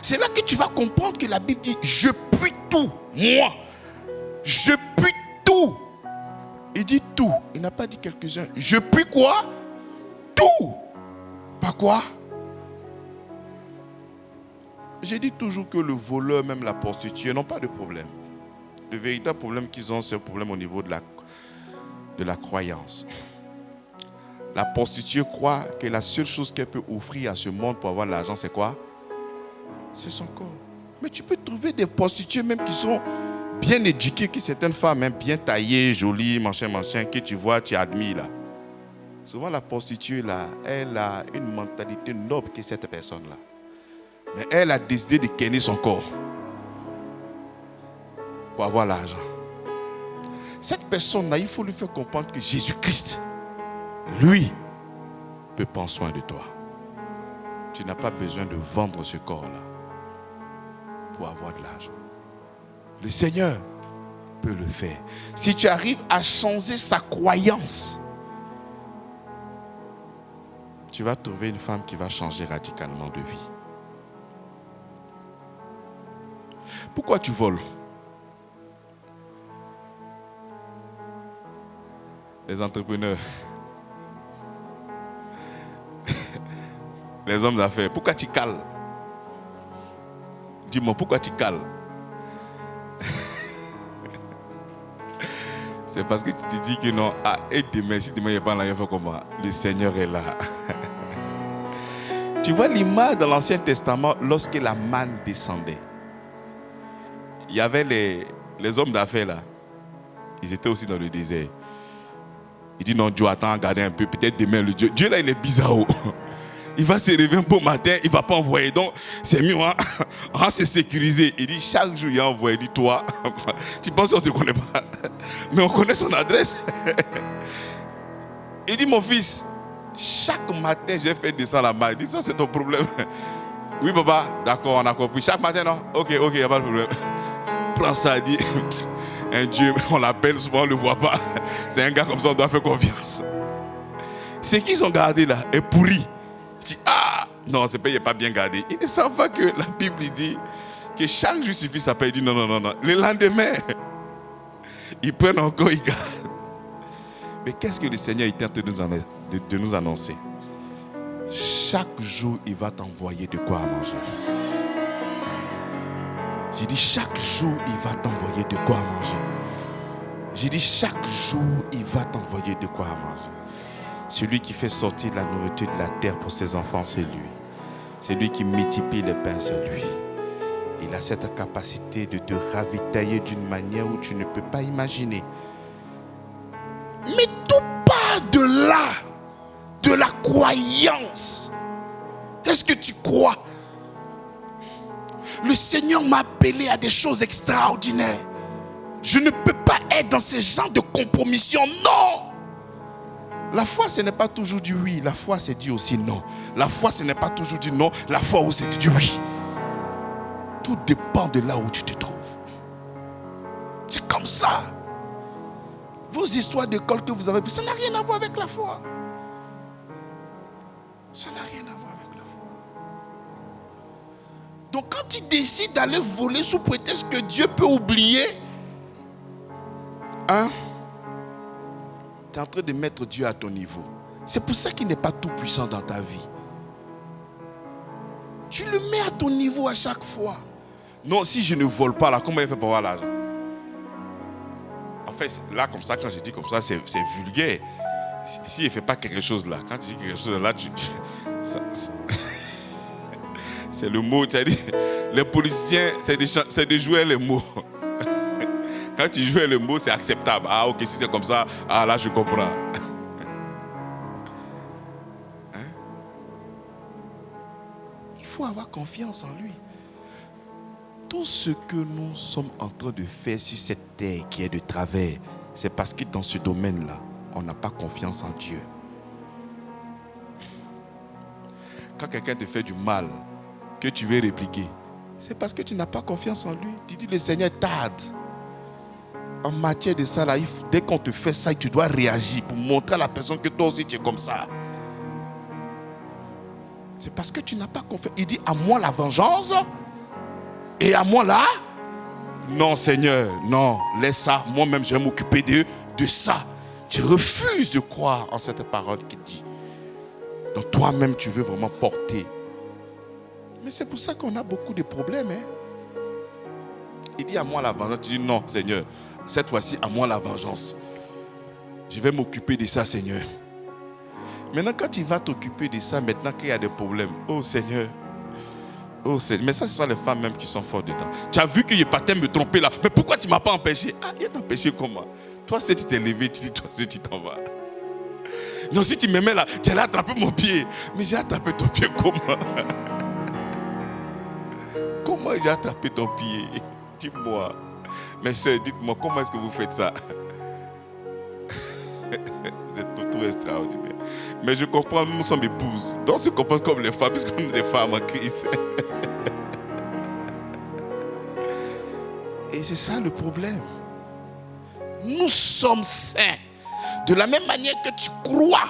C'est là que tu vas comprendre que la Bible dit, je puis tout, moi. Je puis tout. Il dit tout. Il n'a pas dit quelques-uns. Je puis quoi? Tout. Pas quoi? J'ai dit toujours que le voleur, même la prostituée, n'ont pas de problème. Le véritable problème qu'ils ont, c'est un problème au niveau de la croyance. La prostituée croit que la seule chose qu'elle peut offrir à ce monde pour avoir de l'argent, c'est quoi? C'est son corps. Mais tu peux trouver des prostituées même qui sont bien éduquées, que certaines femmes, hein, bien taillées, jolies, machin, que tu vois, tu admires là. Souvent la prostituée là, elle a une mentalité noble que cette personne-là. Mais elle a décidé de kenner son corps. pour avoir l'argent. Cette personne-là, il faut lui faire comprendre que Jésus-Christ, lui, peut prendre soin de toi. Tu n'as pas besoin de vendre ce corps-là pour avoir de l'argent. Le Seigneur peut le faire. Si tu arrives à changer sa croyance, tu vas trouver une femme qui va changer radicalement de vie. Pourquoi tu voles? Les entrepreneurs, les hommes d'affaires, pourquoi tu cales? Dis-moi, pourquoi tu cales? C'est parce que tu te dis que non, et demain, si demain il n'y a pas là, il faut comment? Le Seigneur est là. Tu vois l'image dans l'Ancien Testament lorsque la manne descendait. Il y avait les hommes d'affaires là. Ils étaient aussi dans le désert. Il dit non, Dieu, attends, regardez un peu. Peut-être demain, le Dieu là, il est bizarre. Il va se réveiller un beau matin, il ne va pas envoyer. Donc, c'est mieux, hein? On va se sécuriser. Il dit, chaque jour, il a envoyé. Il dit, toi, tu penses qu'on ne te connaît pas. Mais on connaît ton adresse. Il dit, mon fils, chaque matin, j'ai fait descendre la main. Il dit, ça, c'est ton problème. Oui, papa, d'accord, on a compris. Chaque matin, non? Ok, il n'y a pas de problème. Prends ça, il dit, un Dieu, on l'appelle souvent, on ne le voit pas. C'est un gars comme ça, on doit faire confiance. Ce qu'ils ont gardé là est pourri. Dit, non, ce pays n'est pas bien gardé. Ils ne savent pas que la Bible dit que chaque jour suffit sa paix. Il dit non. Le lendemain, ils prennent encore, ils gardent. Mais qu'est-ce que le Seigneur est en train de nous annoncer? Chaque jour, il va t'envoyer de quoi à manger. J'ai dit chaque jour, il va t'envoyer de quoi à manger. J'ai dit chaque jour, il va t'envoyer de quoi à manger. Celui qui fait sortir la nourriture de la terre pour ses enfants, c'est lui. C'est lui qui multiplie les pains, c'est lui. Il a cette capacité de te ravitailler d'une manière où tu ne peux pas imaginer. Mais tout part de là, de la croyance. Est-ce que tu crois? Le Seigneur m'a appelé à des choses extraordinaires. Je ne peux pas être dans ce genre de compromission, non! La foi, ce n'est pas toujours du oui. La foi, c'est dit aussi non. La foi, ce n'est pas toujours du non. La foi aussi, c'est du oui. Tout dépend de là où tu te trouves. C'est comme ça. Vos histoires d'école que vous avez, ça n'a rien à voir avec la foi. Ça n'a rien à voir avec la foi. Donc quand tu décides d'aller voler sous prétexte que Dieu peut oublier, tu es en train de mettre Dieu à ton niveau. C'est pour ça qu'il n'est pas tout puissant dans ta vie. Tu le mets à ton niveau à chaque fois. Non, si je ne vole pas là, comment il fait pour avoir l'argent? En fait, là comme ça, quand je dis comme ça, c'est vulgaire. S'il ne fait pas quelque chose là, quand tu dis quelque chose là, c'est le mot, tu as dit, les politiciens, c'est de jouer les mots. Quand tu joues les mots, c'est acceptable. Ah, ok, si c'est comme ça, là, je comprends. Il faut avoir confiance en lui. Tout ce que nous sommes en train de faire sur cette terre qui est de travers, c'est parce que dans ce domaine-là, on n'a pas confiance en Dieu. Quand quelqu'un te fait du mal, que tu veux répliquer, c'est parce que tu n'as pas confiance en lui. Tu dis, le Seigneur tarde. En matière de ça, là, dès qu'on te fait ça, tu dois réagir pour montrer à la personne que toi aussi tu es comme ça. C'est parce que tu n'as pas confiance. Il dit, à moi la vengeance et à moi là. Non Seigneur, non, laisse ça. Moi-même je vais m'occuper de ça. Tu refuses de croire en cette parole qu'il dit. Donc toi-même tu veux vraiment porter. Mais c'est pour ça qu'on a beaucoup de problèmes. Il dit à moi la vengeance. Tu dis non Seigneur. Cette fois-ci, à moi la vengeance. Je vais m'occuper de ça, Seigneur. Maintenant, quand tu vas t'occuper de ça, maintenant qu'il y a des problèmes, oh Seigneur, mais ça, ce sont les femmes même qui sont fortes dedans. Tu as vu que je partais me tromper là, mais pourquoi tu ne m'as pas empêché? Il t'a empêché comment? Toi, si tu t'es levé, tu dis, toi, si tu t'en vas. Non, si tu me mets là, tu allais attraper mon pied. Mais j'ai attrapé ton pied comment? Comment j'ai attrapé ton pied? Dis-moi. Mais sœur, dites-moi, comment est-ce que vous faites ça? C'est tout extraordinaire. Mais je comprends, nous sommes épouses. Donc on se comporte comme les femmes, puisqu'on est des femmes en Christ. Et c'est ça le problème. Nous sommes saints. De la même manière que tu crois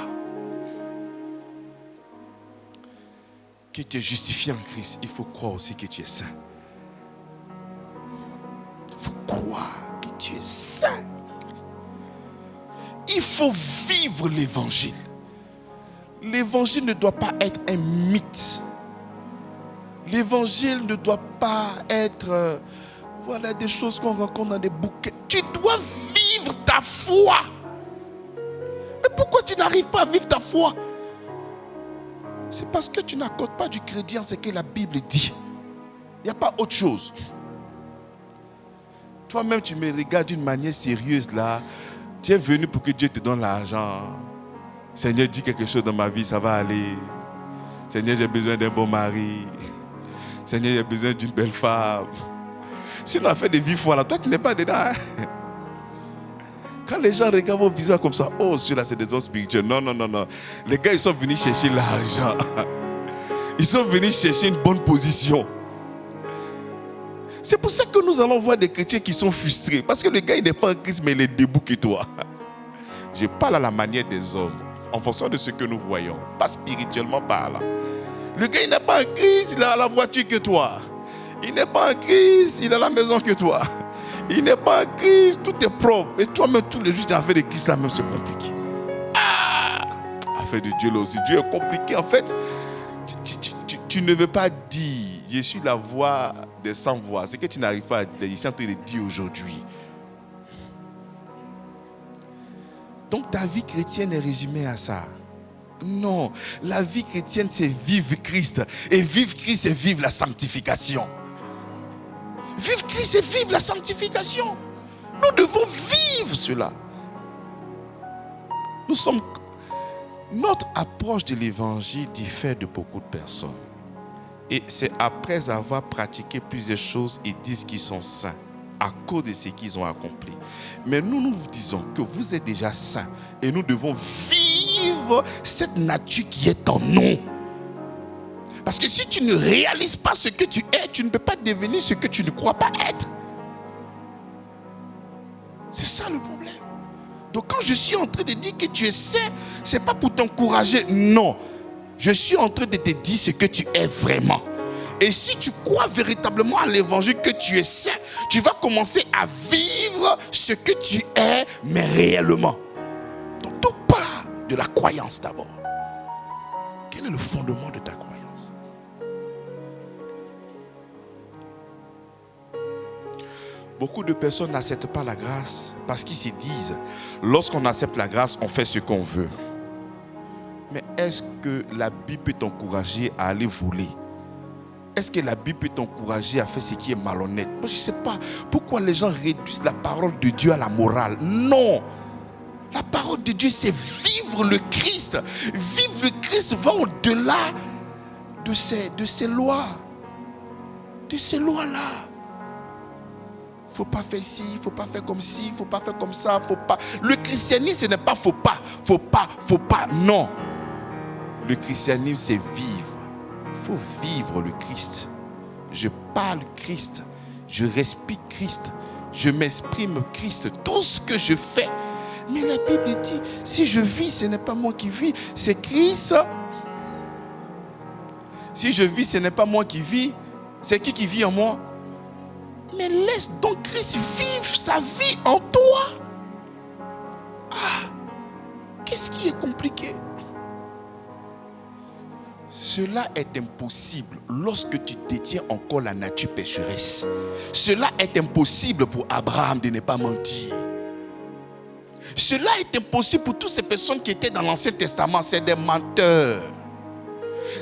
que tu es justifié en Christ, il faut croire aussi que tu es saint. Il faut croire que tu es saint. Il faut vivre l'évangile. L'évangile ne doit pas être un mythe. L'évangile ne doit pas être voilà des choses qu'on rencontre dans des bouquets. Tu dois vivre ta foi. Mais pourquoi tu n'arrives pas à vivre ta foi? C'est parce que tu n'accordes pas du crédit en ce que la Bible dit. Il n'y a pas autre chose. Toi-même, tu me regardes d'une manière sérieuse là. Tu es venu pour que Dieu te donne l'argent. Seigneur, dis quelque chose dans ma vie, ça va aller. Seigneur, j'ai besoin d'un bon mari. Seigneur, j'ai besoin d'une belle femme. Si on a fait des vies folles là, toi tu n'es pas dedans. Hein? Quand les gens regardent vos visages comme ça, oh, celui-là c'est des hommes spirituels. Non, non, non, non. Les gars, ils sont venus chercher l'argent. Ils sont venus chercher une bonne position. C'est pour ça que nous allons voir des chrétiens qui sont frustrés. Parce que le gars, il n'est pas en Christ, mais il est debout que toi. Je parle à la manière des hommes, en fonction de ce que nous voyons. Pas spirituellement parlant. Le gars, il n'est pas en Christ, il a la voiture que toi. Il n'est pas en Christ, il a la maison que toi. Il n'est pas en Christ, tout est propre. Et toi-même, tous les jours, tu as fait de Christ, ça même, c'est compliqué. Ah! Affaire de Dieu là aussi. Dieu est compliqué. En fait, tu ne veux pas dire, je suis la voix des sans voix. C'est que tu n'arrives pas à dire, je suis en train de dire aujourd'hui. Donc ta vie chrétienne est résumée à ça. Non, la vie chrétienne c'est vivre Christ. Et vivre Christ c'est vivre la sanctification. Vivre Christ c'est vivre la sanctification. Nous devons vivre cela. Notre approche de l'évangile diffère de beaucoup de personnes. Et c'est après avoir pratiqué plusieurs choses, ils disent qu'ils sont saints à cause de ce qu'ils ont accompli. Mais nous vous disons que vous êtes déjà saints et nous devons vivre cette nature qui est en nous. Parce que si tu ne réalises pas ce que tu es, tu ne peux pas devenir ce que tu ne crois pas être. C'est ça le problème. Donc quand je suis en train de dire que tu es saint, ce n'est pas pour t'encourager, non. Je suis en train de te dire ce que tu es vraiment. Et si tu crois véritablement à l'évangile que tu es saint, tu vas commencer à vivre ce que tu es, mais réellement. Donc tout part de la croyance d'abord. Quel est le fondement de ta croyance? Beaucoup de personnes n'acceptent pas la grâce parce qu'ils se disent, lorsqu'on accepte la grâce, on fait ce qu'on veut. Mais est-ce que la Bible peut t'encourager à aller voler? Est-ce que la Bible peut t'encourager à faire ce qui est malhonnête? Moi, je ne sais pas pourquoi les gens réduisent la parole de Dieu à la morale. Non! La parole de Dieu, c'est vivre le Christ. Vivre le Christ va au-delà de ces lois. De ces lois-là. Il ne faut pas faire ici, il ne faut pas faire comme ci, il ne faut pas faire comme ça, faut pas. Le christianisme, ce n'est pas faut pas, faut pas, faut pas. Non. Le christianisme, c'est vivre. Il faut vivre le Christ. Je parle Christ. Je respire Christ. Je m'exprime Christ. Tout ce que je fais. Mais la Bible dit, si je vis, ce n'est pas moi qui vis, c'est Christ. Si je vis, ce n'est pas moi qui vis, c'est qui vit en moi? Mais laisse donc Christ vivre sa vie en toi. Ah, qu'est-ce qui est compliqué? Cela est impossible lorsque tu détiens encore la nature pécheresse. Cela est impossible pour Abraham de ne pas mentir. Cela est impossible pour toutes ces personnes qui étaient dans l'Ancien Testament. C'est des menteurs.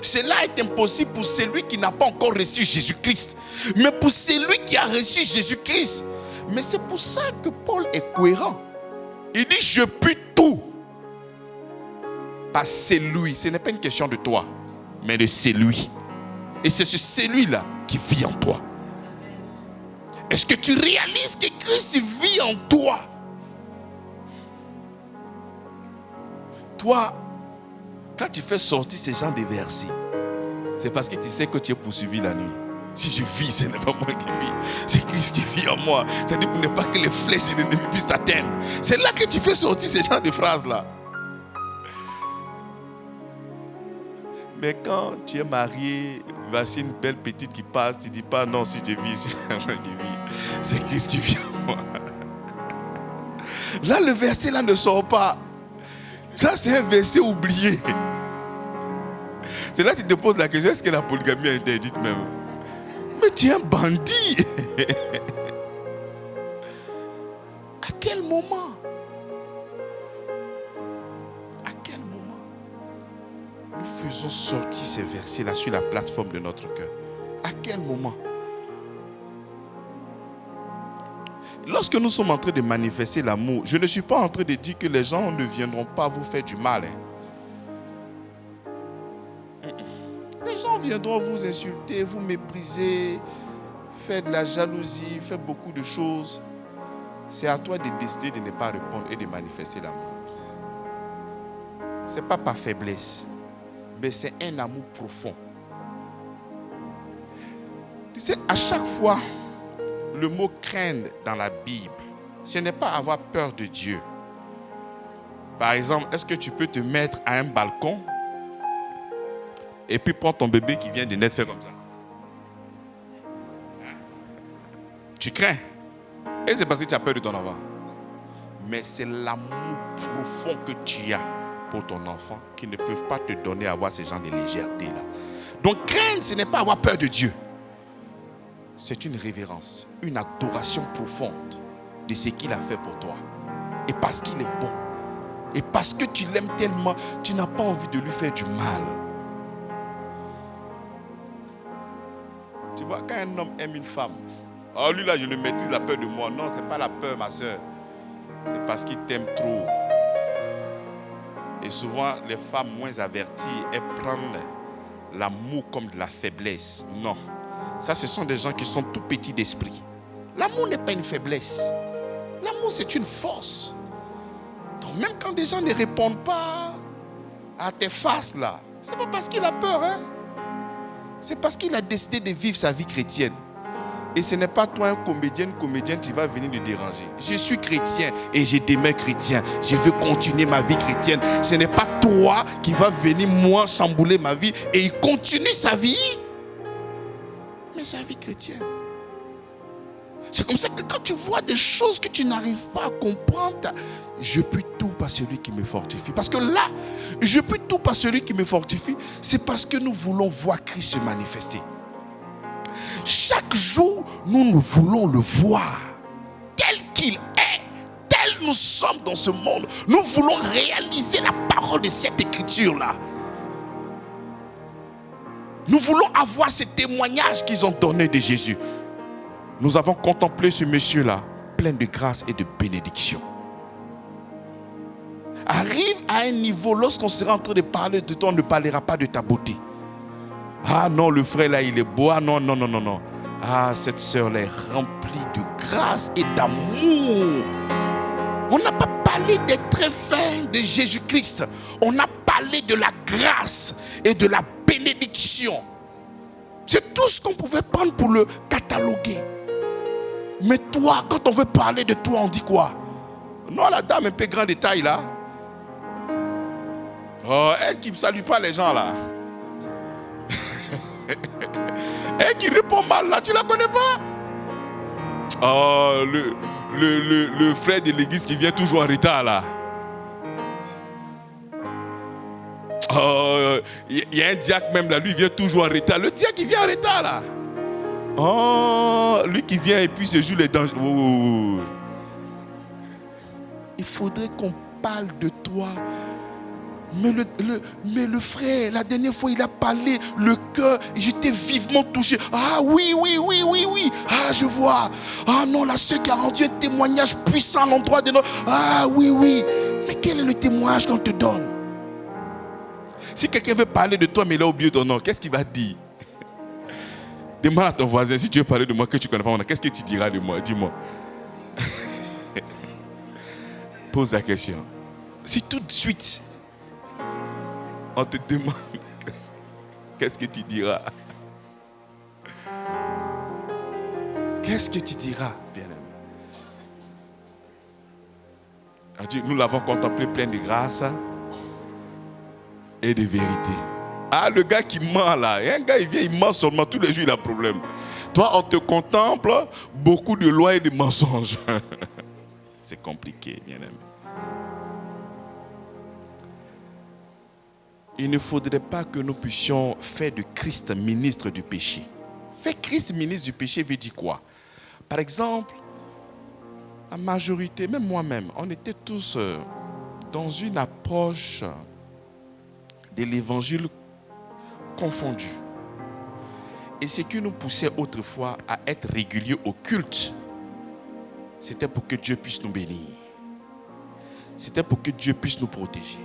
Cela est impossible pour celui qui n'a pas encore reçu Jésus-Christ. Mais pour celui qui a reçu Jésus-Christ. Mais c'est pour ça que Paul est cohérent. Il dit, je puis tout. Parce que c'est lui. Ce n'est pas une question de toi, mais de celui. Et c'est ce celui-là qui vit en toi. Est-ce que tu réalises que Christ vit en toi? Toi, quand tu fais sortir ces gens de versets, c'est parce que tu sais que tu es poursuivi la nuit. Si je vis, ce n'est pas moi qui vis, c'est Christ qui vit en moi. C'est-à-dire pour ne pas que les flèches de l'ennemi puissent t'atteindre. C'est là que tu fais sortir ces genres de phrases-là. Mais quand tu es marié, voici une belle petite qui passe, tu ne dis pas non, si je vis, c'est moi qui vis. C'est Christ qui vit en moi. Là, le verset là ne sort pas. Ça, c'est un verset oublié. C'est là que tu te poses la question, est-ce que la polygamie est interdite même? Mais tu es un bandit. À quel moment? À quel moment nous faisons sortir ces versets-là sur la plateforme de notre cœur? À quel moment? Lorsque nous sommes en train de manifester l'amour, je ne suis pas en train de dire que les gens ne viendront pas vous faire du mal. Les gens viendront vous insulter, vous mépriser, faire de la jalousie, faire beaucoup de choses. C'est à toi de décider de ne pas répondre et de manifester l'amour. Ce n'est pas par faiblesse, mais c'est un amour profond. Tu sais, à chaque fois, le mot craindre dans la Bible, ce n'est pas avoir peur de Dieu. Par exemple, est-ce que tu peux te mettre à un balcon et puis prendre ton bébé qui vient de naître, faire comme ça? Tu crains. Et c'est parce que tu as peur de ton enfant. Mais c'est l'amour profond que tu as pour ton enfant qui ne peuvent pas te donner à avoir ces gens de légèreté-là. Donc craindre, ce n'est pas avoir peur de Dieu. C'est une révérence, une adoration profonde de ce qu'il a fait pour toi. Et parce qu'il est bon. Et parce que tu l'aimes tellement, tu n'as pas envie de lui faire du mal. Tu vois, quand un homme aime une femme, oh lui là, je le maîtrise, la peur de moi. Non, ce n'est pas la peur, ma soeur. C'est parce qu'il t'aime trop. Et souvent, les femmes moins averties, elles prennent l'amour comme de la faiblesse. Non. Ça, ce sont des gens qui sont tout petits d'esprit. L'amour n'est pas une faiblesse. L'amour, c'est une force. Donc, même quand des gens ne répondent pas à tes faces, là, ce n'est pas parce qu'il a peur, hein. C'est parce qu'il a décidé de vivre sa vie chrétienne. Et ce n'est pas toi, un comédienne, tu vas venir le déranger. Je suis chrétien et je demeure chrétien. Je veux continuer ma vie chrétienne. Ce n'est pas toi qui vas venir, moi, chambouler ma vie et il continue sa vie. Mais sa vie chrétienne. C'est comme ça que quand tu vois des choses que tu n'arrives pas à comprendre, je peux tout par celui qui me fortifie. Parce que là, je peux tout par celui qui me fortifie. C'est parce que nous voulons voir Christ se manifester. Chaque jour, nous voulons le voir tel qu'il est, tel nous sommes dans ce monde. Nous voulons réaliser la parole de cette écriture-là. Nous voulons avoir ce témoignage qu'ils ont donné de Jésus. Nous avons contemplé ce monsieur-là, plein de grâce et de bénédiction. Arrive à un niveau, lorsqu'on sera en train de parler de toi, on ne parlera pas de ta beauté. Ah non, le frère là, il est beau. Ah non. Ah, cette sœur-là est remplie de grâce et d'amour. On n'a pas parlé des traits fins de Jésus-Christ. On a parlé de la grâce et de la bénédiction. C'est tout ce qu'on pouvait prendre pour le cataloguer. Mais toi, quand on veut parler de toi, on dit quoi? Non, la dame un peu grande de taille là. Oh, elle qui ne salue pas les gens là. Elle qui répond mal là, tu la connais pas? Oh, le frère de l'église qui vient toujours en retard là. Oh, il y a un diacre même là, lui il vient toujours en retard. Le diacre qui vient en retard là. Oh, lui qui vient et puis se joue les dangers. Oh. Il faudrait qu'on parle de toi. Mais le frère, la dernière fois, il a parlé, le cœur, j'étais vivement touché. Ah oui. Ah, je vois. Ah non, la sœur qui a rendu un témoignage puissant à l'endroit de notre... Ah oui. Mais quel est le témoignage qu'on te donne? Si quelqu'un veut parler de toi, mais il a oublié ton nom, qu'est-ce qu'il va dire? Demande à ton voisin, si tu veux parler de moi que tu connais pas, qu'est-ce que tu diras de moi? Dis-moi. Pose la question. Si tout de suite, on te demande, qu'est-ce que tu diras? Qu'est-ce que tu diras, bien-aimé? Nous l'avons contemplé plein de grâce et de vérité. Ah, le gars qui ment là, un gars il vient, il ment seulement, tous les jours il a un problème. Toi, on te contemple, beaucoup de lois et de mensonges. C'est compliqué, bien-aimé. Il ne faudrait pas que nous puissions faire de Christ ministre du péché. Faire Christ ministre du péché veut dire quoi? Par exemple, la majorité, même moi-même, on était tous dans une approche de l'évangile confondu. Et ce qui nous poussait autrefois à être réguliers au culte, c'était pour que Dieu puisse nous bénir. C'était pour que Dieu puisse nous protéger.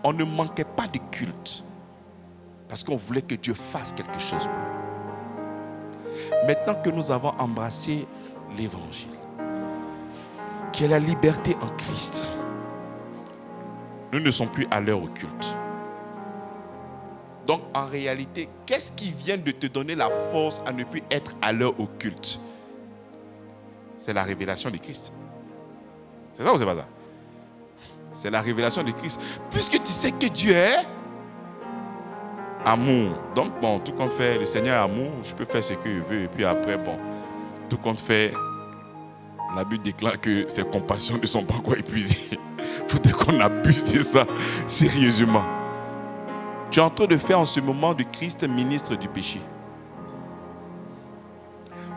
On ne manquait pas de culte parce qu'on voulait que Dieu fasse quelque chose pour nous. Maintenant que nous avons embrassé l'évangile, qui est la liberté en Christ, nous ne sommes plus à l'heure au culte. Donc en réalité, qu'est-ce qui vient de te donner la force à ne plus être à l'heure au culte? C'est la révélation de Christ. C'est ça ou c'est pas ça? C'est la révélation de Christ. Puisque tu sais que Dieu est amour. Donc bon, tout compte fait, le Seigneur est amour, je peux faire ce que je veux. Et puis après, bon, tout compte fait, la Bible déclare que ses compassions ne sont pas encore épuisées. Il faudrait qu'on abuse de ça sérieusement. Tu es en train de faire en ce moment de Christ ministre du péché.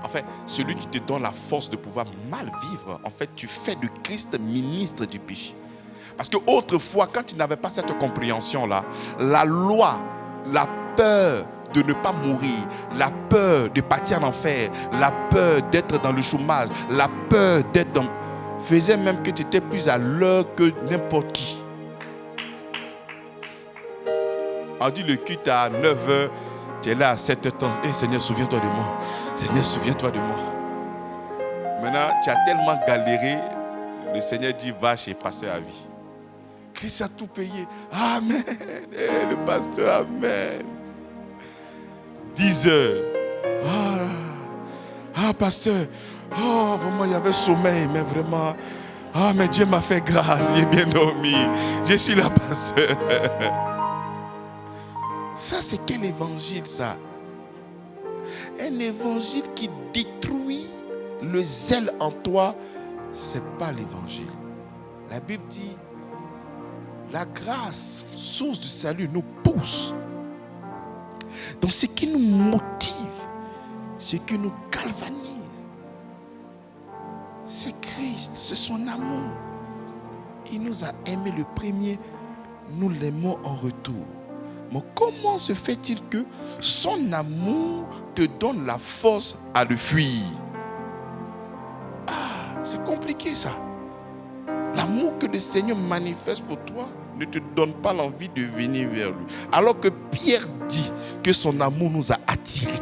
En fait, celui qui te donne la force de pouvoir mal vivre, en fait, tu fais de Christ ministre du péché. Parce que autrefois, quand tu n'avais pas cette compréhension-là, la loi, la peur de ne pas mourir, la peur de partir en enfer, la peur d'être dans le chômage, la peur d'être dans... faisait même que tu étais plus à l'heure que n'importe qui. On dit le culte à 9h, tu es là à 7h. Hey, Seigneur, souviens-toi de moi. Seigneur, souviens-toi de moi. Maintenant, tu as tellement galéré, le Seigneur dit, va chez pasteur à vie. Christ a tout payé. Amen. Hey, le pasteur, amen. 10h. Pasteur. Oh, vraiment, il y avait sommeil, mais vraiment. Ah, mais Dieu m'a fait grâce, j'ai bien dormi. Je suis là, pasteur. Ça, c'est quel évangile, ça? Un évangile qui détruit le zèle en toi, ce n'est pas l'évangile. La Bible dit, la grâce, source du salut, nous pousse. Donc, ce qui nous motive, ce qui nous galvanise, c'est Christ, c'est son amour. Il nous a aimés le premier, nous l'aimons en retour. Mais comment se fait-il que son amour te donne la force à le fuir? Ah, c'est compliqué ça. L'amour que le Seigneur manifeste pour toi ne te donne pas l'envie de venir vers lui. Alors que Pierre dit que son amour nous a attirés.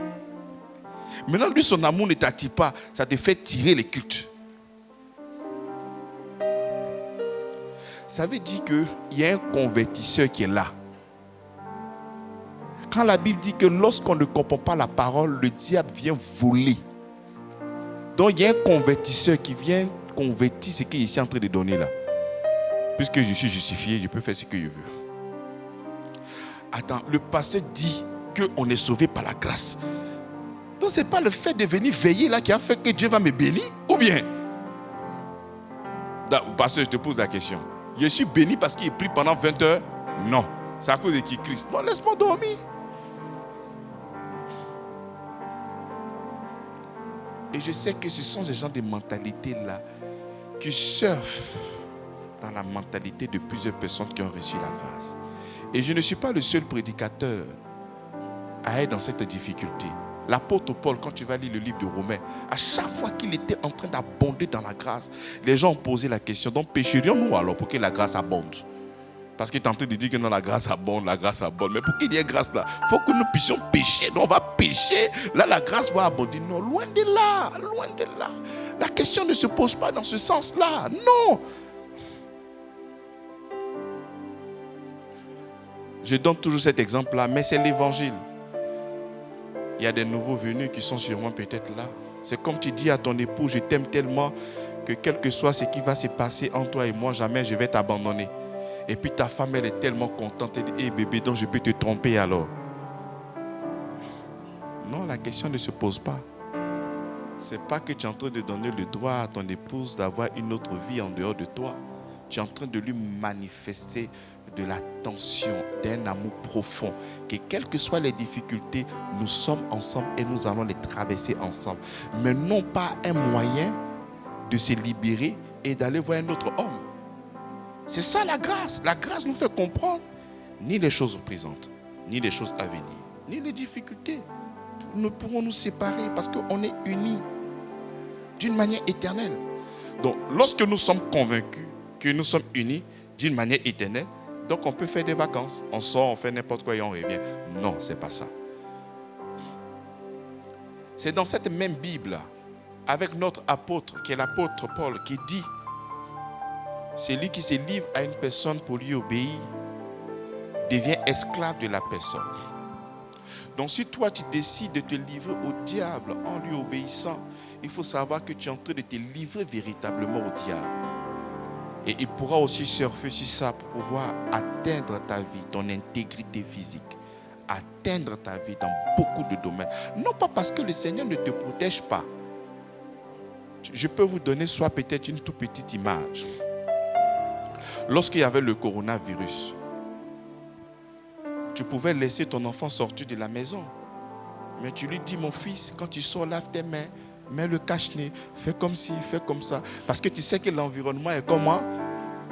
Maintenant, lui, son amour ne t'attire pas, ça te fait tirer les cultes. Ça veut dire qu'il y a un convertisseur qui est là. Quand la Bible dit que lorsqu'on ne comprend pas la parole, le diable vient voler. Donc il y a un convertisseur qui vient convertir ce qu'il est en train de donner là. Puisque je suis justifié, je peux faire ce que je veux. Attends, le pasteur dit qu'on est sauvé par la grâce. Donc ce n'est pas le fait de venir veiller là qui a fait que Dieu va me bénir, ou bien? Pasteur, je te pose la question. Je suis béni parce qu'il est pris pendant 20 heures? Non. C'est à cause de qui? Christ. Non, laisse-moi dormir. Et je sais que ce sont ces gens de mentalité-là qui surfent dans la mentalité de plusieurs personnes qui ont reçu la grâce. Et je ne suis pas le seul prédicateur à être dans cette difficulté. L'apôtre Paul, quand tu vas lire le livre de Romains, à chaque fois qu'il était en train d'abonder dans la grâce, les gens ont posé la question, donc pécherions-nous alors pour que la grâce abonde? Parce qu'il est en train de dire que non, la grâce abonde, la grâce abonde. Mais pour qu'il y ait grâce là, il faut que nous puissions pécher. Donc on va pécher. Là, la grâce va abonder. Non, loin de là, loin de là. La question ne se pose pas dans ce sens-là. Non. Je donne toujours cet exemple-là, mais c'est l'évangile. Il y a des nouveaux venus qui sont sûrement peut-être là. C'est comme tu dis à ton époux, je t'aime tellement que quel que soit ce qui va se passer entre toi et moi, jamais je vais t'abandonner. Et puis ta femme, elle est tellement contente. Elle dit, hé bébé, donc je peux te tromper alors. Non, la question ne se pose pas. Ce n'est pas que tu es en train de donner le droit à ton épouse d'avoir une autre vie en dehors de toi. Tu es en train de lui manifester de l'attention, d'un amour profond. Que quelles que soient les difficultés, nous sommes ensemble et nous allons les traverser ensemble. Mais non pas un moyen de se libérer et d'aller voir un autre homme. C'est ça la grâce. La grâce nous fait comprendre ni les choses présentes, ni les choses à venir, ni les difficultés. Nous pourrons nous séparer parce qu'on est unis d'une manière éternelle. Donc, lorsque nous sommes convaincus que nous sommes unis d'une manière éternelle, donc on peut faire des vacances. On sort, on fait n'importe quoi et on revient. Non, ce n'est pas ça. C'est dans cette même Bible, avec notre apôtre, qui est l'apôtre Paul, qui dit: celui qui se livre à une personne pour lui obéir devient esclave de la personne. Donc si toi tu décides de te livrer au diable en lui obéissant, il faut savoir que tu es en train de te livrer véritablement au diable. Et il pourra aussi surfer sur ça pour pouvoir atteindre ta vie, ton intégrité physique. Atteindre ta vie dans beaucoup de domaines. Non pas parce que le Seigneur ne te protège pas. Je peux vous donner soit peut-être une toute petite image. Lorsqu'il y avait le coronavirus, tu pouvais laisser ton enfant sortir de la maison. Mais tu lui dis: mon fils, quand tu sors, lave tes mains, mets le cache-nez, fais comme ci, fais comme ça. Parce que tu sais que l'environnement est comment?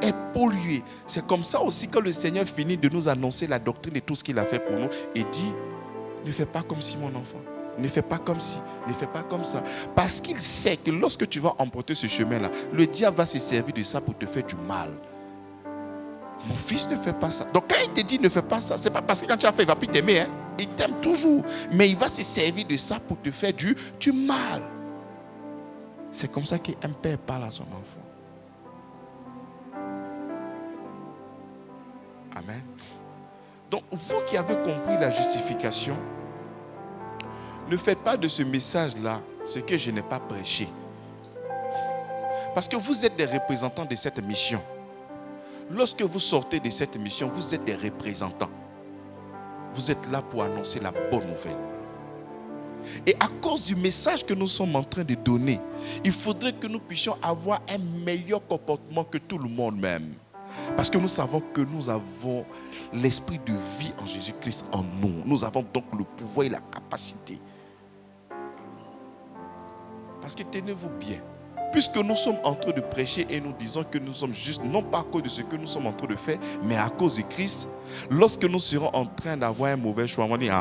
Est pollué. C'est comme ça aussi que le Seigneur finit de nous annoncer la doctrine et tout ce qu'il a fait pour nous et dit: ne fais pas comme si, mon enfant. Ne fais pas comme si, ne fais pas comme ça. Parce qu'il sait que lorsque tu vas emprunter ce chemin-là, le diable va se servir de ça pour te faire du mal. Mon fils, ne fait pas ça. Donc quand il te dit ne fais pas ça, c'est pas parce que quand tu as fait, il ne va plus t'aimer. Il t'aime toujours. Mais il va se servir de ça pour te faire du mal. C'est comme ça qu'un père parle à son enfant. Amen. Donc vous qui avez compris la justification, ne faites pas de ce message-là ce que je n'ai pas prêché. Parce que vous êtes des représentants de cette mission. Lorsque vous sortez de cette mission, vous êtes des représentants. Vous êtes là pour annoncer la bonne nouvelle. Et à cause du message que nous sommes en train de donner, il faudrait que nous puissions avoir un meilleur comportement que tout le monde même. Parce que nous savons que nous avons l'esprit de vie en Jésus-Christ en nous. Nous avons donc le pouvoir et la capacité. Parce que tenez-vous bien. Puisque nous sommes en train de prêcher et nous disons que nous sommes justes, non pas à cause de ce que nous sommes en train de faire, mais à cause de Christ, lorsque nous serons en train d'avoir un mauvais choix, on va dire: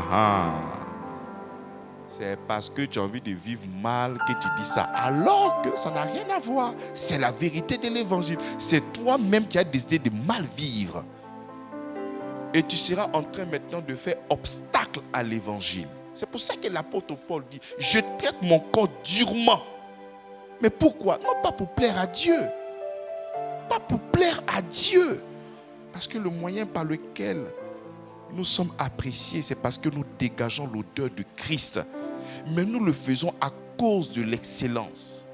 c'est parce que tu as envie de vivre mal que tu dis ça. Alors que ça n'a rien à voir. C'est la vérité de l'évangile. C'est toi-même qui as décidé de mal vivre. Et tu seras en train maintenant de faire obstacle à l'évangile. C'est pour ça que l'apôtre Paul dit: je traite mon corps durement. Mais pourquoi? Non pas pour plaire à Dieu. Pas pour plaire à Dieu. Parce que le moyen par lequel nous sommes appréciés, c'est parce que nous dégageons l'odeur de Christ. Mais nous le faisons à cause de l'excellence,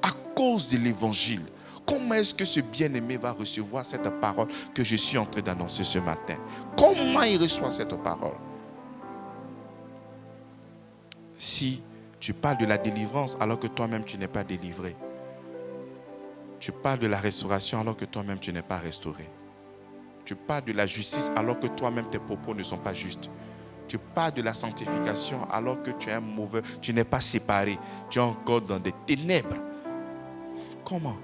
à cause de l'évangile. Comment est-ce que ce bien-aimé va recevoir cette parole que je suis en train d'annoncer ce matin? Comment il reçoit cette parole? Si tu parles de la délivrance alors que toi-même tu n'es pas délivré. Tu parles de la restauration alors que toi-même tu n'es pas restauré. Tu parles de la justice alors que toi-même tes propos ne sont pas justes. Tu parles de la sanctification alors que tu es un mauvais, tu n'es pas séparé. Tu es encore dans des ténèbres. Comment?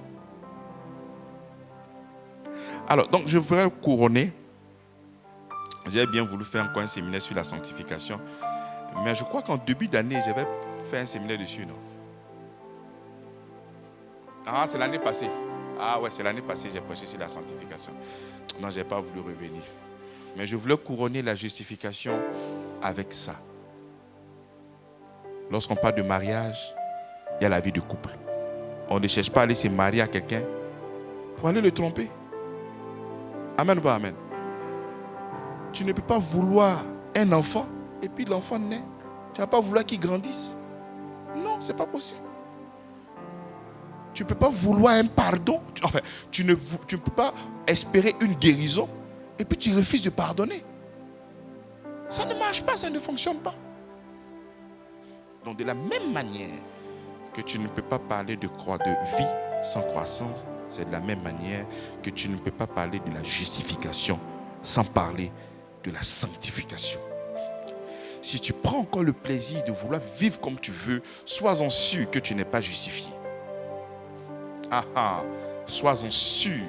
Alors, donc je voudrais couronner. J'ai bien voulu faire encore un séminaire sur la sanctification. Mais je crois qu'en début d'année, j'avais fait un séminaire dessus, non? Ah, c'est l'année passée. Ah ouais, c'est l'année passée, j'ai prêché sur la sanctification. Non, je n'ai pas voulu revenir. Mais je voulais couronner la justification avec ça. Lorsqu'on parle de mariage, il y a la vie de couple. On ne cherche pas à aller se marier à quelqu'un pour aller le tromper. Amen ou pas amen? Tu ne peux pas vouloir un enfant et puis l'enfant naît. Tu ne vas pas vouloir qu'il grandisse. Non, ce n'est pas possible. Tu ne peux pas vouloir un pardon. Enfin, tu ne peux pas espérer une guérison et puis tu refuses de pardonner. Ça ne marche pas, ça ne fonctionne pas. Donc de la même manière que tu ne peux pas parler de vie sans croissance, c'est de la même manière que tu ne peux pas parler de la justification sans parler de la sanctification. Si tu prends encore le plaisir de vouloir vivre comme tu veux, sois-en sûr que tu n'es pas justifié. Sois-en sûr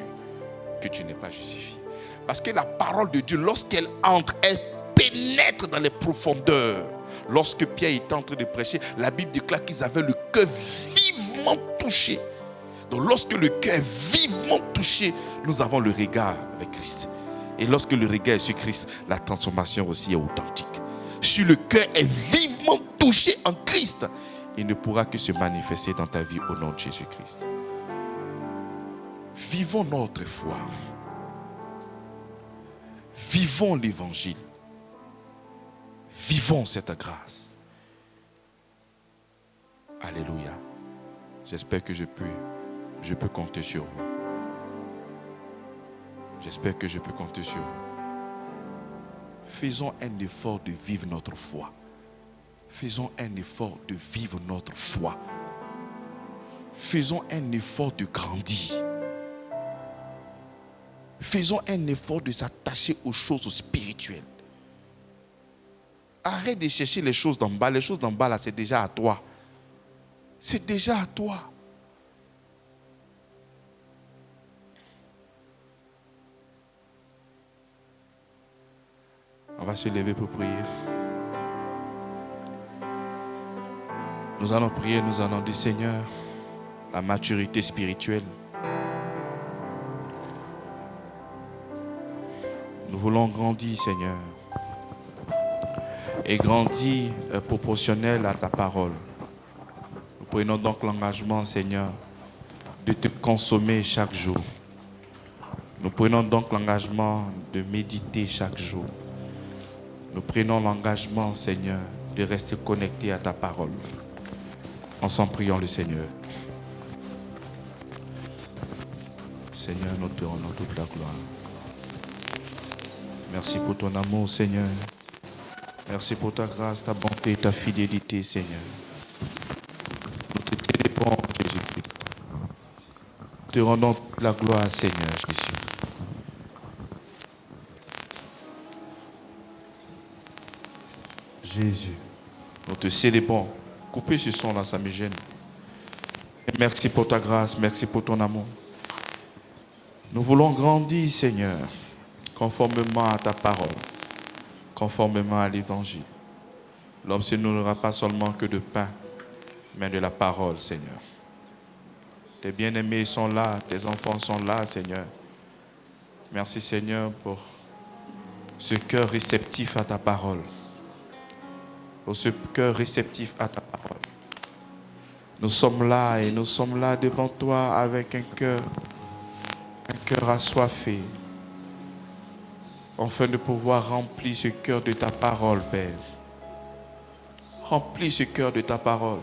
que tu n'es pas justifié. Parce que la parole de Dieu, lorsqu'elle entre, elle pénètre dans les profondeurs. Lorsque Pierre était en train de prêcher, la Bible déclare qu'ils avaient le cœur vivement touché. Donc lorsque le cœur est vivement touché, nous avons le regard avec Christ. Et lorsque le regard est sur Christ, la transformation aussi est authentique. Si le cœur est vivement touché en Christ, il ne pourra que se manifester dans ta vie au nom de Jésus-Christ. Vivons notre foi. Vivons l'évangile. Vivons cette grâce. Alléluia. J'espère que je peux compter sur vous. J'espère que je peux compter sur vous. Faisons un effort de vivre notre foi. Faisons un effort de vivre notre foi. Faisons un effort de grandir. Faisons un effort de s'attacher aux choses spirituelles. Arrête de chercher les choses d'en bas. Les choses d'en bas, là, c'est déjà à toi. C'est déjà à toi. On va se lever pour prier. Nous allons prier, nous allons dire, Seigneur, la maturité spirituelle. Nous voulons grandir, Seigneur. Et grandir proportionnel à ta parole. Nous prenons donc l'engagement, Seigneur, de te consommer chaque jour. Nous prenons donc l'engagement de méditer chaque jour. Nous prenons l'engagement, Seigneur, de rester connectés à ta parole. Ensemble, prions le Seigneur. Seigneur, nous te rendons toute la gloire. Merci pour ton amour, Seigneur. Merci pour ta grâce, ta bonté, ta fidélité, Seigneur. Nous te célébrons, Jésus-Christ. Nous te rendons la gloire, Seigneur Jésus. Jésus, nous te célébrons. Coupez ce son-là, ça me gêne. Merci pour ta grâce, merci pour ton amour. Nous voulons grandir, Seigneur, conformément à ta parole, conformément à l'évangile. L'homme se nourrira pas seulement que de pain, mais de la parole, Seigneur. Tes bien-aimés sont là, tes enfants sont là, Seigneur. Merci, Seigneur, pour ce cœur réceptif à ta parole. Pour ce cœur réceptif à ta parole. Nous sommes là et nous sommes là devant toi avec un cœur assoiffé, afin de pouvoir remplir ce cœur de ta parole, Père. Remplis ce cœur de ta parole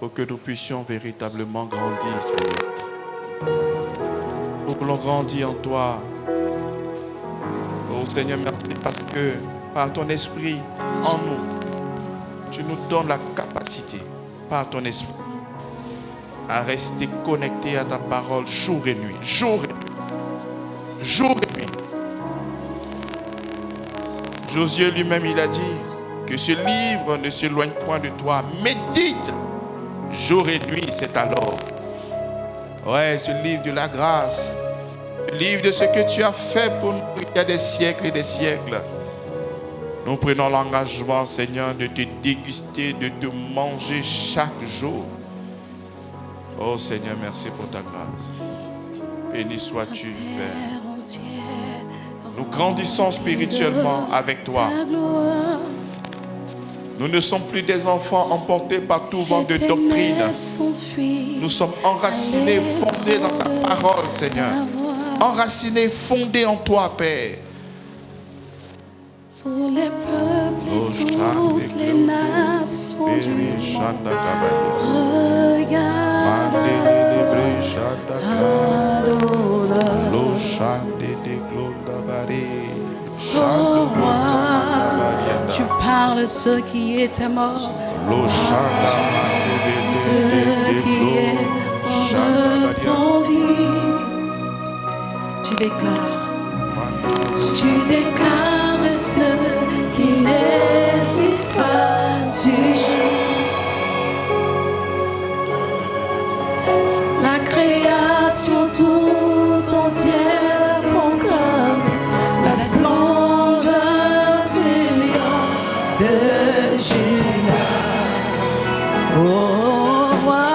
pour que nous puissions véritablement grandir, Seigneur. Nous voulons grandir en toi. Oh Seigneur, merci parce que par ton esprit en nous, tu nous donnes la capacité, par ton esprit, à rester connectés à ta parole jour et nuit, jour et nuit, jour et nuit. Josué lui-même, il a dit que ce livre ne s'éloigne point de toi. Médite jour et nuit, c'est alors. Ouais, ce livre de la grâce, le livre de ce que tu as fait pour nous il y a des siècles et des siècles. Nous prenons l'engagement, Seigneur, de te déguster, de te manger chaque jour. Oh Seigneur, merci pour ta grâce. Béni sois-tu, Père. Nous grandissons spirituellement avec toi. Nous ne sommes plus des enfants emportés par tout vent de doctrine. Nous sommes enracinés, fondés dans ta parole, Seigneur. Enracinés, fondés en toi, Père. Tous les peuples et toutes les nations du monde regardent Oh roi, tu parles ceux qui étaient morts, ceux qui est en vie. Tu déclares ceux qui n'existent pas jugés. La création tout entière proclame la splendeur du lion de Juda. Oh roi,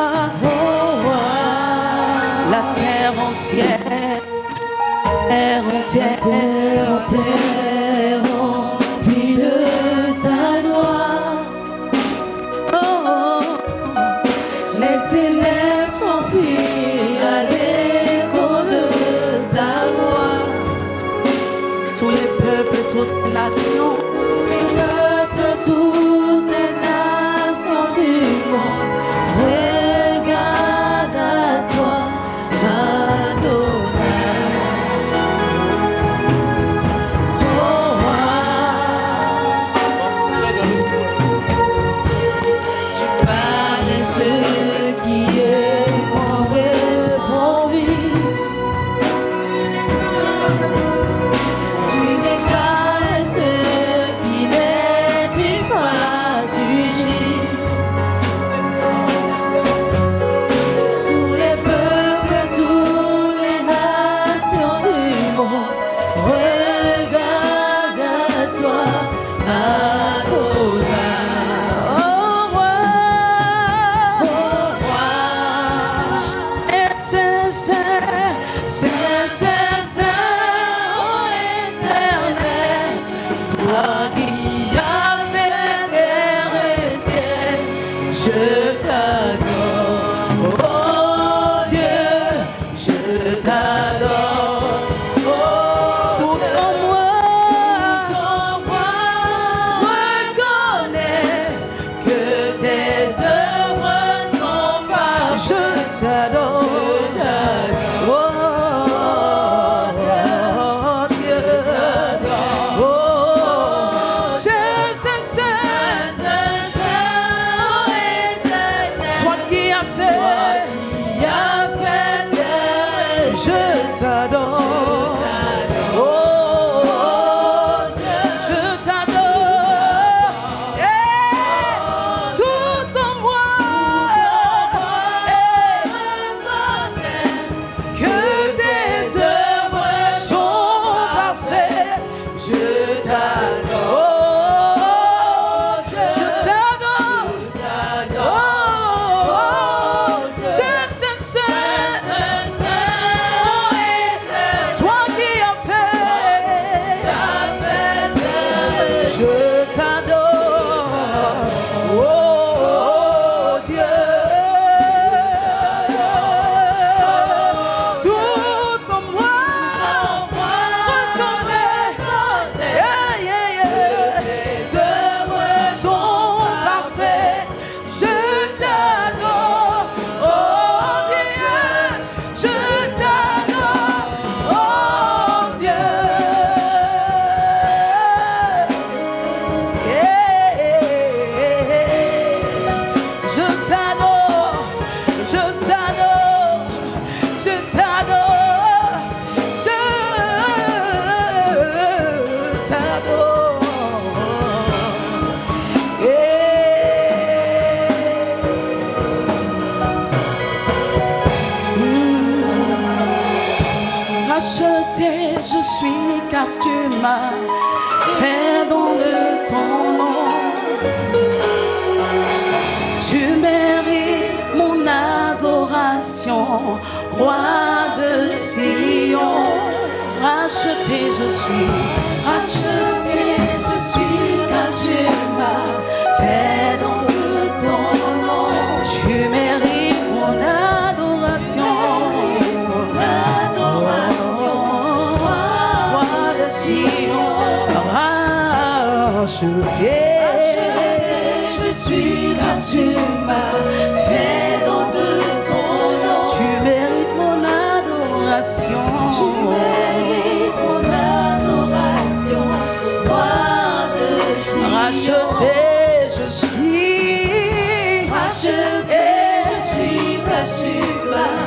la terre entière remplie de ta gloire. Oh, les ténèbres s'enfuient à l'écho de ta voix. Tous les peuples, toutes les nations, toutes les nations du monde regardent à toi, Adonai. Je suis car tu m'as fait don de ton nom. Tu mérites mon adoration. roi de Sion. Racheté je suis, car tu m'as fait don de ton nom. Tu mérites mon adoration, roi de Sion. Racheté je suis, car tu m'as fait don de ton nom. Tu mérites mon adoration. Tu mérites mon adoration, roi de Sion. Racheté je suis, car tu m'as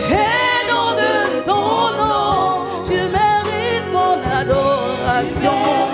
fait don de ton nom. Tu mérites mon adoration.